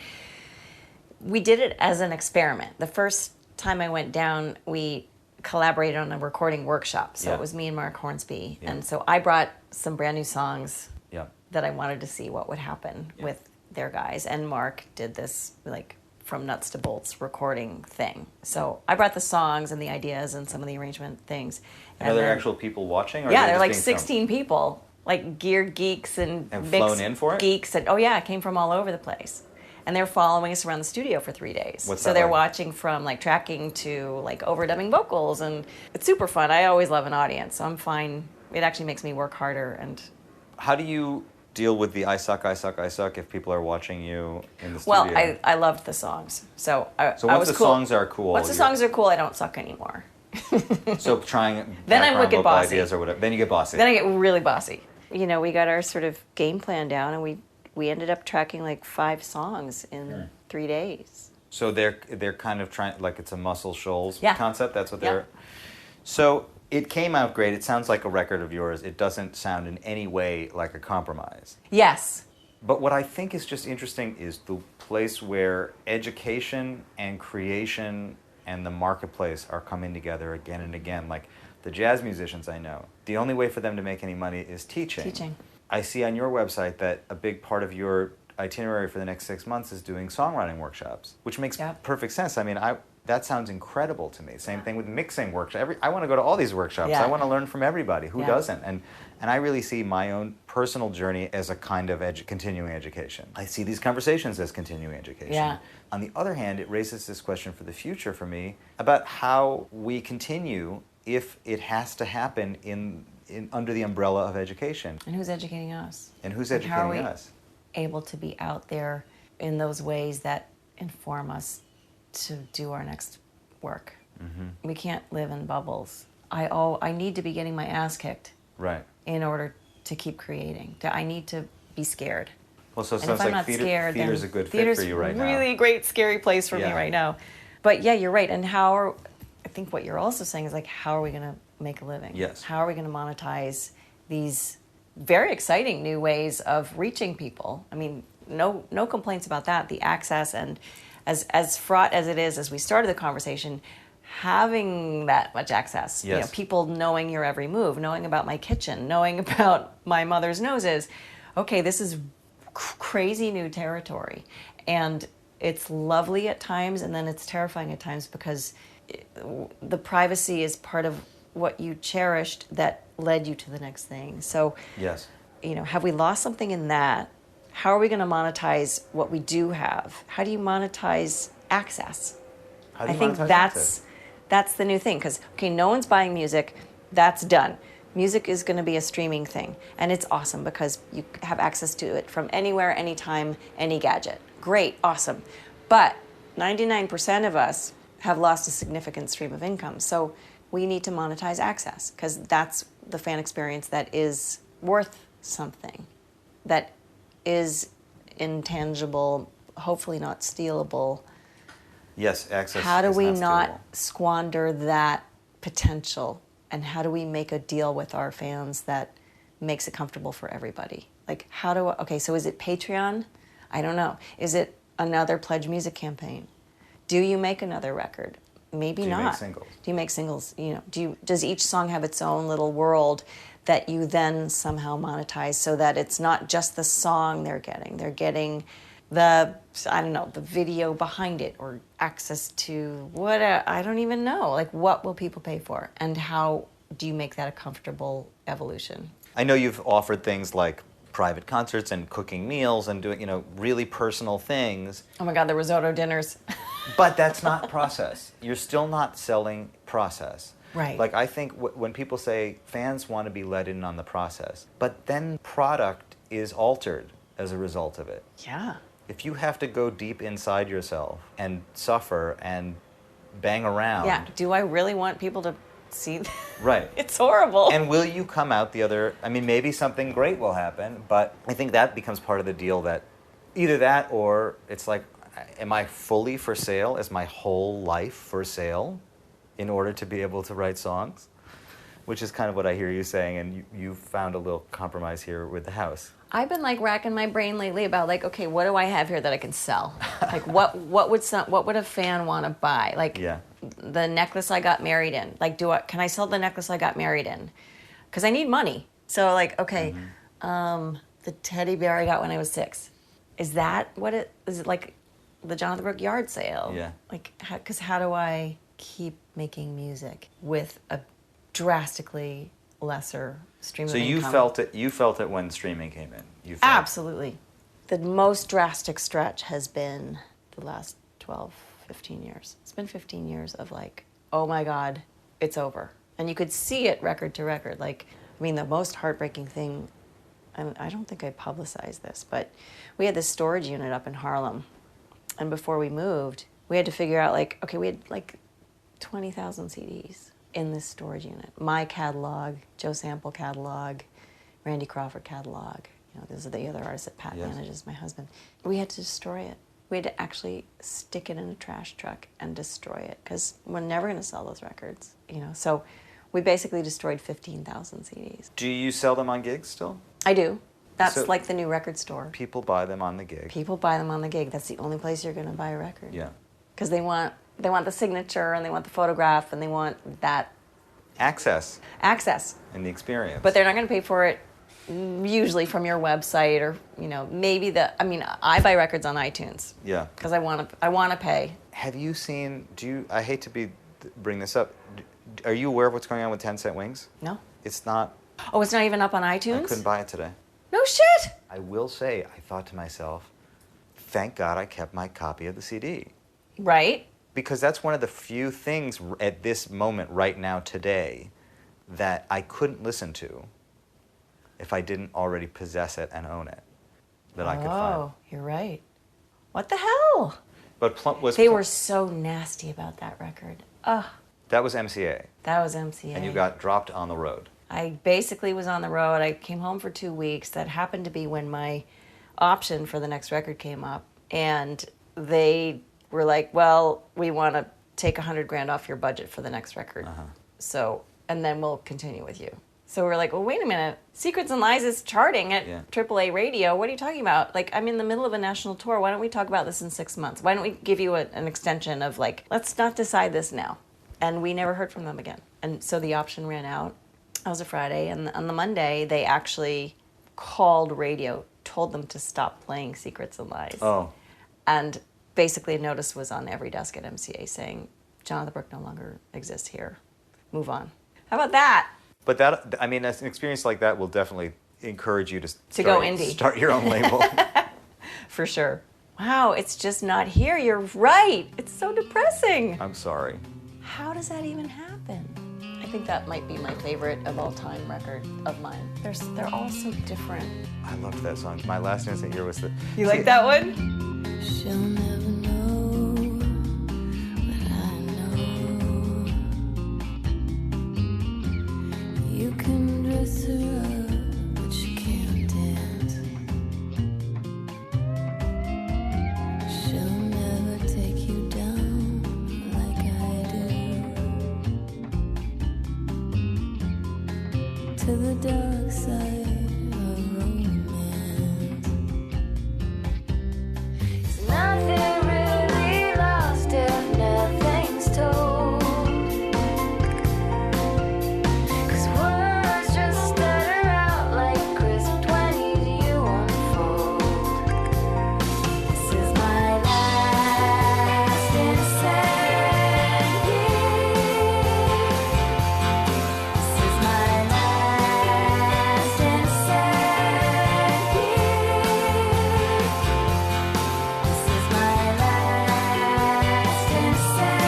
we did it as an experiment. The first time I went down, we collaborated on a recording workshop. So Yeah. it was me and Mark Hornsby. Yeah. And so I brought some brand new songs Yeah. that I wanted to see what would happen with their guys. And Mark did this, like, from nuts to bolts recording thing. So I brought the songs and the ideas and some of the arrangement things. And are there then- actual people watching? Or yeah, are they there are just like being filmed? 16 people, like gear geeks and And mix flown in for it? geeks. And, oh, yeah, it came from all over the place. And they're following us around the studio for 3 days. What's so that they're like? watching from like tracking to like overdubbing vocals. And it's super fun. I always love an audience. So I'm fine. It actually makes me work harder. And How do you deal with the I suck if people are watching you in the Well, studio? I loved the songs. So So I once was the cool. songs are cool, Once the songs are cool, I don't suck anymore. so trying Then I'm background wicked vocal bossy. ideas or whatever, then you get bossy. Then I get really bossy. You know, we got our sort of game plan down, and we ended up tracking like 5 songs in 3 days. So they're kind of trying, like it's a Muscle Shoals Yeah. concept. That's what Yeah. they're. So it came out great. It sounds like a record of yours. It doesn't sound in any way like a compromise. Yes. But what I think is just interesting is the place where education and creation and the marketplace are coming together again and again. Like the jazz musicians I know, the only way for them to make any money is teaching. Teaching. I see on your website that a big part of your itinerary for the next 6 months is doing songwriting workshops, which makes Yep. perfect sense. I mean, that sounds incredible to me. Same thing with mixing workshops. I want to go to all these workshops. Yeah. I want to learn from everybody. Who Yeah. doesn't? And I really see my own personal journey as a kind of continuing education. I see these conversations as continuing education. Yeah. On the other hand, it raises this question for the future for me about how we continue if it has to happen in under the umbrella of education. And who's educating us? And who's Like, how are educating we us? able to be out there in those ways that inform us to do our next work? Mm-hmm. We can't live in bubbles. I need to be getting my ass kicked Right. in order to keep creating. I need to be scared. Well, so it And sounds if I'm like not scared, theater's a then good fit theater's for you right now. really great, scary place for me Yeah. right now. But yeah, you're right. And I think what you're also saying is like, how are we going to make a living? Yes. How are we going to monetize these very exciting new ways of reaching people? I mean, no complaints about that. The access, and as fraught as it is, as we started the conversation, having that much access, Yes. people knowing your every move, knowing about my kitchen, knowing about my mother's noses. Okay, this is crazy new territory, and it's lovely at times, and then it's terrifying at times because the privacy is part of what you cherished that led you to the next thing. So, Yes. have we lost something in that? How are we going to monetize what we do have? How do you monetize access? How do I you think monetize access? that's the new thing, because no one's buying music. That's done. Music is going to be a streaming thing, and it's awesome because you have access to it from anywhere, anytime, any gadget. Great, awesome. But 99% of us have lost a significant stream of income. So we need to monetize access, because that's the fan experience that is worth something, that is intangible, hopefully not stealable. Yes, access. How do is we not not stealable. squander that potential? And how do we make a deal with our fans that makes it comfortable for everybody? Like, so is it Patreon? I don't know. Is it another Pledge Music campaign? Do you make another record? Maybe Do you not. make singles? Do you make singles? Does each song have its own little world that you then somehow monetize so that it's not just the song they're getting? They're getting the video behind it, or access to I don't even know. Like, what will people pay for? And how do you make that a comfortable evolution? I know you've offered things like private concerts and cooking meals and doing, really personal things. Oh my God, the risotto dinners. But that's not process. You're still not selling process. Right. Like, I think when people say fans want to be let in on the process, but then product is altered as a result of it. Yeah. If you have to go deep inside yourself and suffer and bang around. Yeah. Do I really want people to see? Right. It's horrible. And will you come out the other? I mean, maybe something great will happen, but I think that becomes part of the deal, that either that or it's like, am I fully for sale? Is my whole life for sale in order to be able to write songs? Which is kind of what I hear you saying, and you found a little compromise here with the house. I've been racking my brain lately about okay, what do I have here that I can sell? Like what would a fan want to buy? Like Yeah. the necklace I got married in. Like can I sell the necklace I got married in? Because I need money. So okay, the teddy bear I got when I was 6. Is that what it is? It like the Jonatha Brooke yard sale? Yeah. Because how do I keep making music with a drastically lesser stream of So income? you felt it when streaming came in. You felt Absolutely. The most drastic stretch has been the last 12, 15 years. It's been 15 years of oh my God, it's over. And you could see it record to record. The most heartbreaking thing and I don't think I publicized this, but we had this storage unit up in Harlem. And before we moved, we had to figure out, like, okay, we had like 20,000 CDs in this storage unit. My catalog, Joe Sample catalog, Randy Crawford catalog. You know, those are the other artists that Pat manages, my husband. We had to destroy it. We had to actually stick it in a trash truck and destroy it because we're never going to sell those records, you know. So we basically destroyed 15,000 CDs. Do you sell them on gigs still? I do. That's So- like the new record store. People buy them on the gig. People buy them on the gig. That's the only place you're going to buy a record. Yeah. Because they want the signature and they want the photograph and they want that Access access. and the experience. But they're not going to pay for it usually from your website or, you know, maybe I buy records on iTunes. Yeah. Because I want to pay. Have you seen, I hate to bring this up, are you aware of what's going on with 10 Cent Wings? No? It's not, Oh, it's not even up on I iTunes? couldn't buy it today. No shit! I will say, I thought to myself, thank God I kept my copy of the CD. Right? Because that's one of the few things at this moment right now today that I couldn't listen to if I didn't already possess it and own it, that I could find. Oh, you're right. What the hell? But They were so nasty about that record. Ugh, that was MCA, that was MCA. and you got dropped on the road. I basically was on the road. I came home for 2 weeks. That happened to be when my option for the next record came up. And they were like, well, we want to take $100,000 off your budget for the next record. So, and then we'll continue with you. So we're like, well, wait a minute. Secrets and Lies is charting at AAA radio. What are you talking about? Like, I'm in the middle of a national tour. Why don't we talk about this in 6 months? Why don't we give you an extension of, like, let's not decide this now. And we never heard from them again. And so the option ran out. That was a Friday. And on the Monday, they actually called radio, told them to stop playing Secrets and Lies. Oh. And basically a notice was on every desk at MCA saying, Jonatha Brooke no longer exists here. Move on. How about that? But that, I mean, an experience like that will definitely encourage you to go indie. Start your own label. For sure. Wow, it's just not here. You're right. It's so depressing. I'm sorry. How does that even happen? I think that might be my favorite of all time record of mine. They're all so different. I loved that song. My last innocent year was the... You like that one? She'll never know what I know. You can dress her up, but she can't dance. She'll never take you down like I do. To the dark side of romance. Nothing really lost if nothing's told. 'Cause words just stutter out like crisp 20s you unfold. This is my last innocent year. This is my last innocent year. This is my last innocent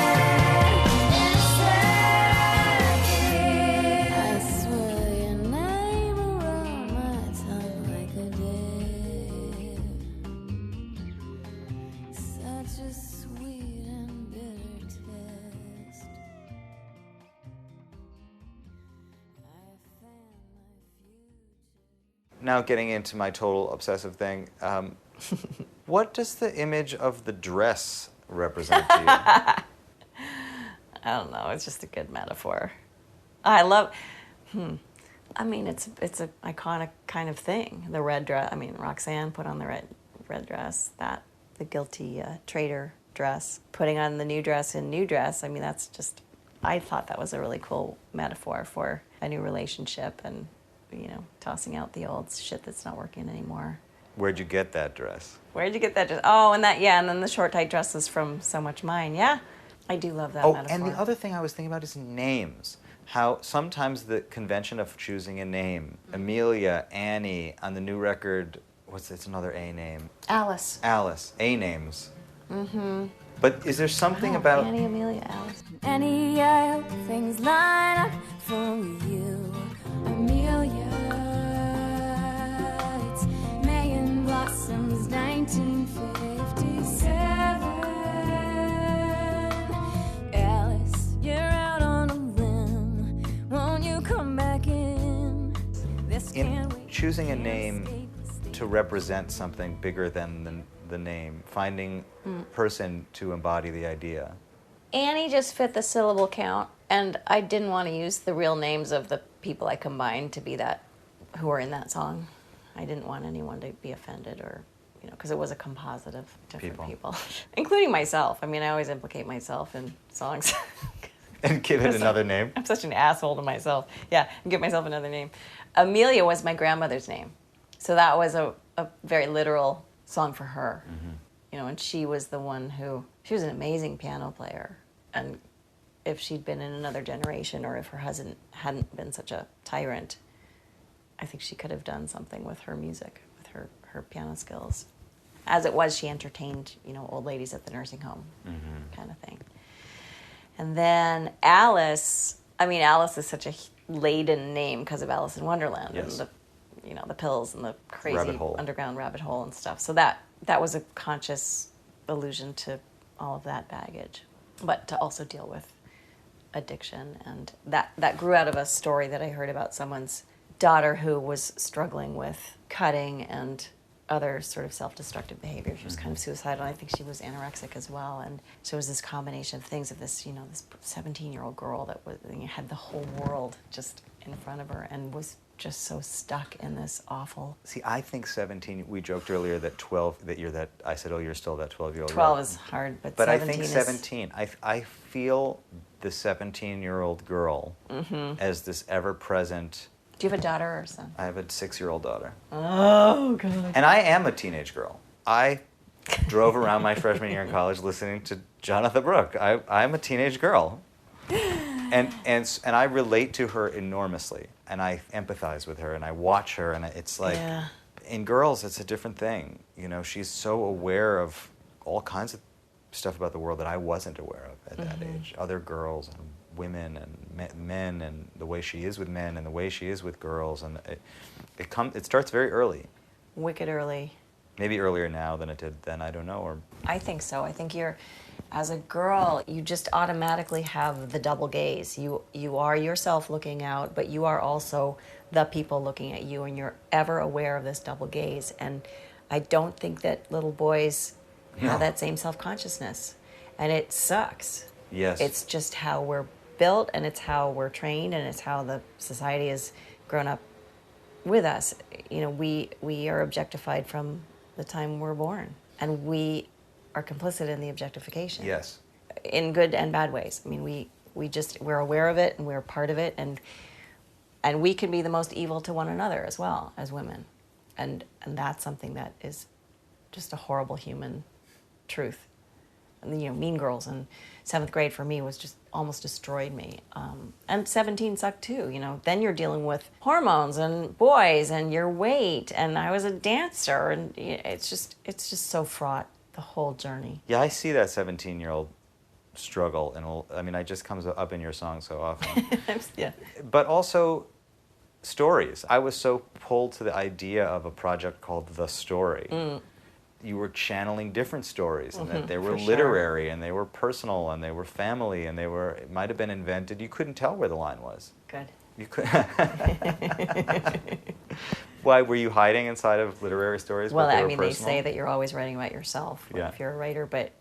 year. I swear your name around my tongue like a dip. Such a sweet and bitter taste. I found my future. Now getting into my total obsessive thing, what does the image of the dress represent to you? I don't know. It's just a good metaphor. I love. I mean, it's an iconic kind of thing. The red dress. I mean, Roxanne put on the red dress. The guilty traitor dress. Putting on the new dress in new dress. I mean, that's just. I thought that was a really cool metaphor for a new relationship and, you know, tossing out the old shit that's not working anymore. Where'd you get that dress? Where'd you get that dress? Oh, and then the short tight dresses from So Much Mine. Yeah, I do love that metaphor. And the other thing I was thinking about is names. How sometimes the convention of choosing a name, Amelia, Annie, on the new record, it's another A name? Alice. Alice, A names. Mm-hmm. But is there something about... Annie, Amelia, Alice. Annie, I hope things line up for you, Amelia. 1957. Alice, you're out on a limb. Won't you come back in? This In can't wait. choosing a name to represent something bigger than the name, finding person to embody the idea. Annie just fit the syllable count, and I didn't want to use the real names of the people I combined to be that, who are in that song. I didn't want anyone to be offended or, because it was a composite of different people, including myself. I mean, I always implicate myself in songs. And give it another name. I'm such an asshole to myself. Yeah, and give myself another name. Amelia was my grandmother's name. So that was a very literal song for her. And she was the one she was an amazing piano player. And if she'd been in another generation, or if her husband hadn't been such a tyrant, I think she could have done something with her music, with her piano skills. As it was, she entertained, old ladies at the nursing home, kind of thing. And then Alice is such a laden name because of Alice in Wonderland. Yes. And the pills and the crazy underground rabbit hole and stuff. So that was a conscious allusion to all of that baggage, but to also deal with addiction. And that grew out of a story that I heard about someone's daughter who was struggling with cutting and other sort of self-destructive behavior. She was kind of suicidal. I think she was anorexic as well. And so it was this combination of things of this, this 17-year-old girl that had the whole world just in front of her and was just so stuck in this awful... See, I think 17, we joked earlier that 12, I said, oh, you're still that 12-year-old 12 girl. is hard, but 17 I think is... 17, I feel the 17-year-old girl as this ever-present... Do you have a daughter or a son? I have a 6-year-old daughter. Oh, God. And I am a teenage girl. I drove around my freshman year in college listening to Jonatha Brooke. I'm a teenage girl. And I relate to her enormously. And I empathize with her, and I watch her, and it's like... Yeah. In girls, it's a different thing. She's so aware of all kinds of stuff about the world that I wasn't aware of at that age. Other girls and women and men, and the way she is with men and the way she is with girls, and it starts very early. Wicked early. Maybe earlier now than it did then, I don't know. Or I think so. I think as a girl, you just automatically have the double gaze. You are yourself looking out, but you are also the people looking at you, and you're ever aware of this double gaze. And I don't think that little boys have that same self-consciousness. And it sucks. Yes. It's just how we're built, and it's how we're trained, and it's how the society has grown up with us. We are objectified from the time we're born, and we are complicit in the objectification. yes. In good and bad ways. I mean, we're aware of it, and we're part of it, and we can be the most evil to one another as well as women, and that's something that is just a horrible human truth. And Mean Girls in 7th grade for me was just almost destroyed me. And 17 sucked too. Then you're dealing with hormones and boys and your weight. And I was a dancer, and it's just so fraught, the whole journey. Yeah, I see that 17-year-old struggle, and it just comes up in your song so often. Yeah. But also stories. I was so pulled to the idea of a project called The Story. You were channeling different stories, and that they were literary, and they were personal, and they were family, and it might have been invented. You couldn't tell where the line was. Good. You could. Why, were you hiding inside of literary stories? Well, but they they say that you're always writing about yourself if you're a writer, but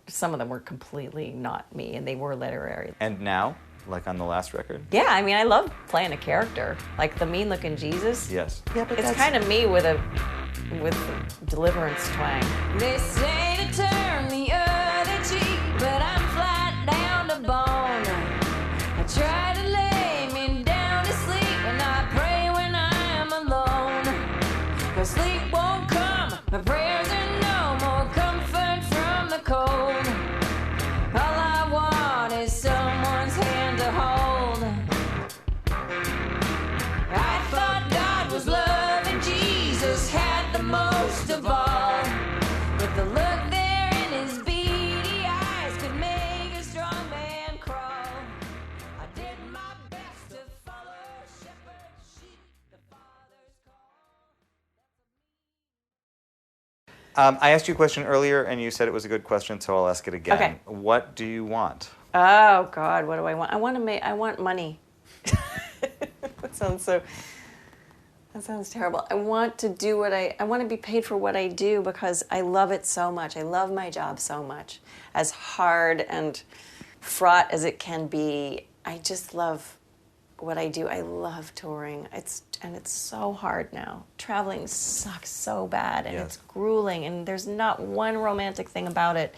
some of them were completely not me, and they were literary. And now, like on the last record? Yeah, I love playing a character, like the mean-looking Jesus. Yes. Yeah, but It's kind of me with deliverance twang. They say to turn the other cheek, but I'm flat down to bone. I try to lay me down to sleep, and I pray when I'm alone. 'Cause sleep won't come, my prayers are no more comfort from the cold. All I want is someone's hand to hold. I thought God was love and Jesus had the most of all. But the look there in I asked you a question earlier, and you said it was a good question, so I'll ask it again. Okay. What do you want? Oh God, what do I want? I want money. That sounds terrible. I want to do I want to be paid for what I do because I love it so much. I love my job so much. As hard and fraught as it can be, I just love what I do. I love touring. It's so hard now. Traveling sucks so bad, and it's grueling, and there's not one romantic thing about it.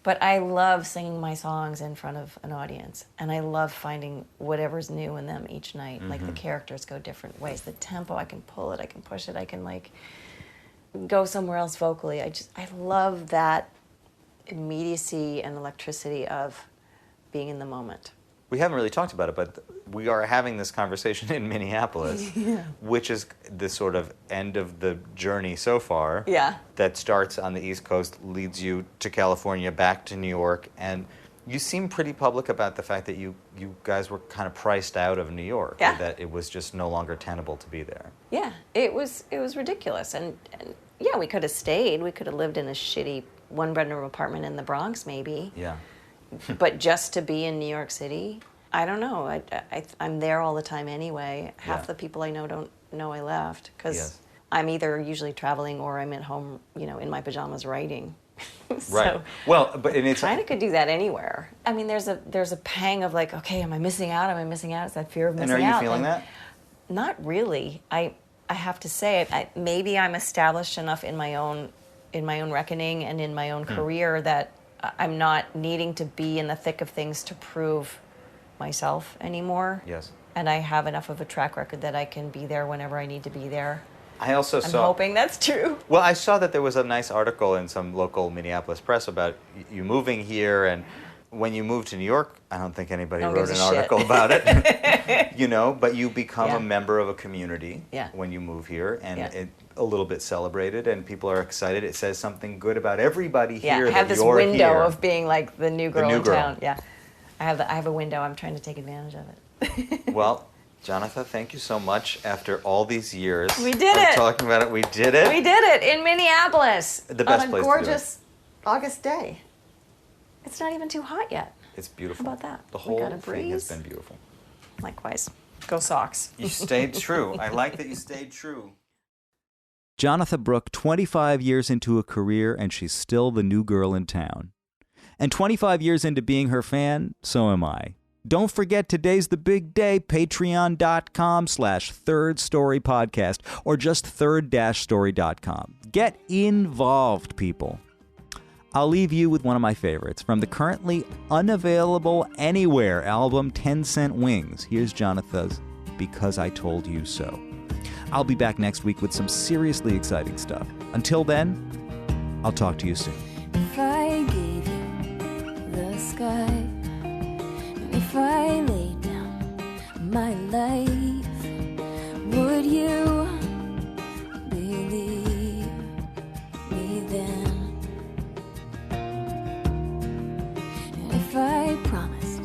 But I love singing my songs in front of an audience, and I love finding whatever's new in them each night. Like the characters go different ways. The tempo, I can pull it, I can push it, I can like go somewhere else vocally. I love that immediacy and electricity of being in the moment. We haven't really talked about it, but we are having this conversation in Minneapolis, which is the sort of end of the journey so far. Yeah. That starts on the East Coast, leads you to California, back to New York, and you seem pretty public about the fact that you guys were kind of priced out of New York, Yeah. that it was just no longer tenable to be there. Yeah, it was ridiculous, and yeah, we could have stayed. We could have lived in a shitty one-bedroom apartment in the Bronx, maybe. Yeah. But just to be in New York City, I don't know. I'm there all the time anyway. Half the people I know don't know I left because I'm either usually traveling or I'm at home, in my pajamas writing. So Right. Well, but it's kind of could do that anywhere. I mean, there's a pang of like, okay, am I missing out? Am I missing out? It's that fear of missing out. And are you feeling that? Not really. I have to say, maybe I'm established enough in my own reckoning and in my own career that I'm not needing to be in the thick of things to prove myself anymore. Yes. And I have enough of a track record that I can be there whenever I need to be there. I also I'm hoping that's true. Well, I saw that there was a nice article in some local Minneapolis press about you moving here, and when you moved to New York, I don't think anybody wrote an article about it. But you become a member of a community when you move here, and it a little bit celebrated, and people are excited. It says something good about everybody here. I have that this you're window here. of being like the new girl in girl. town. Yeah, I have a window. I'm trying to take advantage of it. Well, Jonatha, thank you so much. After all these years We did of it. talking about it, we did it. We did it in Minneapolis The best on a place gorgeous August day. It's not even too hot yet. It's beautiful. How about that? The We whole got a thing has breeze. been beautiful. Likewise. Go Sox. You stayed true. I like that you stayed true. Jonatha Brooke, 25 years into a career, and she's still the new girl in town. And 25 years into being her fan, so am I. Don't forget, today's the big day, patreon.com/Third Story Podcast, or just third-story.com. Get involved, people. I'll leave you with one of my favorites from the currently unavailable anywhere album 10 Cent Wings. Here's Jonatha's Because I Told You So. I'll be back next week with some seriously exciting stuff. Until then, I'll talk to you soon. If I gave you the sky, and if I laid down my life, would you believe me then? And if I promised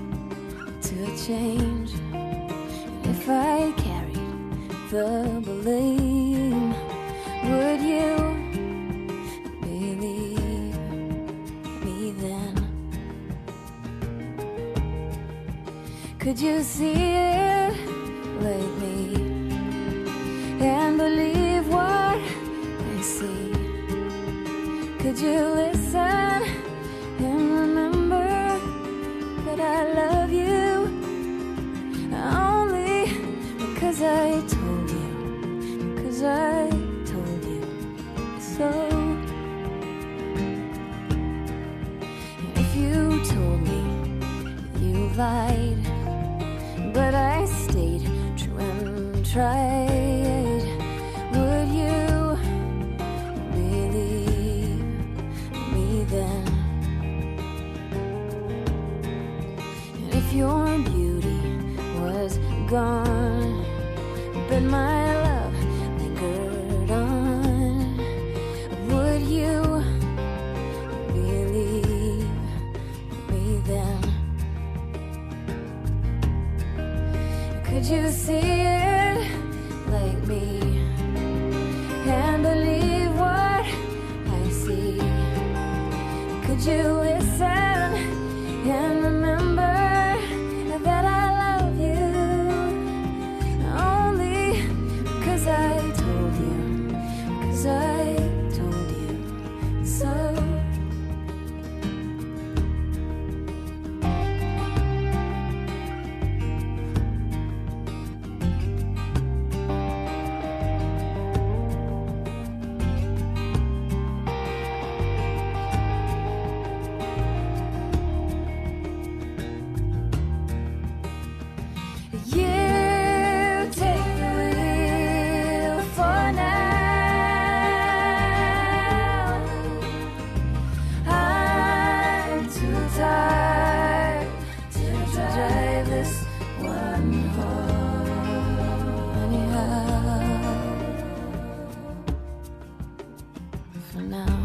to change, and if I carried the blame, would you believe me then? Could you see it like me and believe what I see? Could you listen and remember that I love you only because I told you, because I told you so? If you told me you lied, but I stayed true and tried, would you believe me then? And if your beauty was gone, but my love lingered on, would you believe me then? Could you see it like me and believe what I Would you listen and remember that I love you? Only because I told you, because I told you so. You take the wheel for now. I'm too tired to drive this one home anyhow. For now.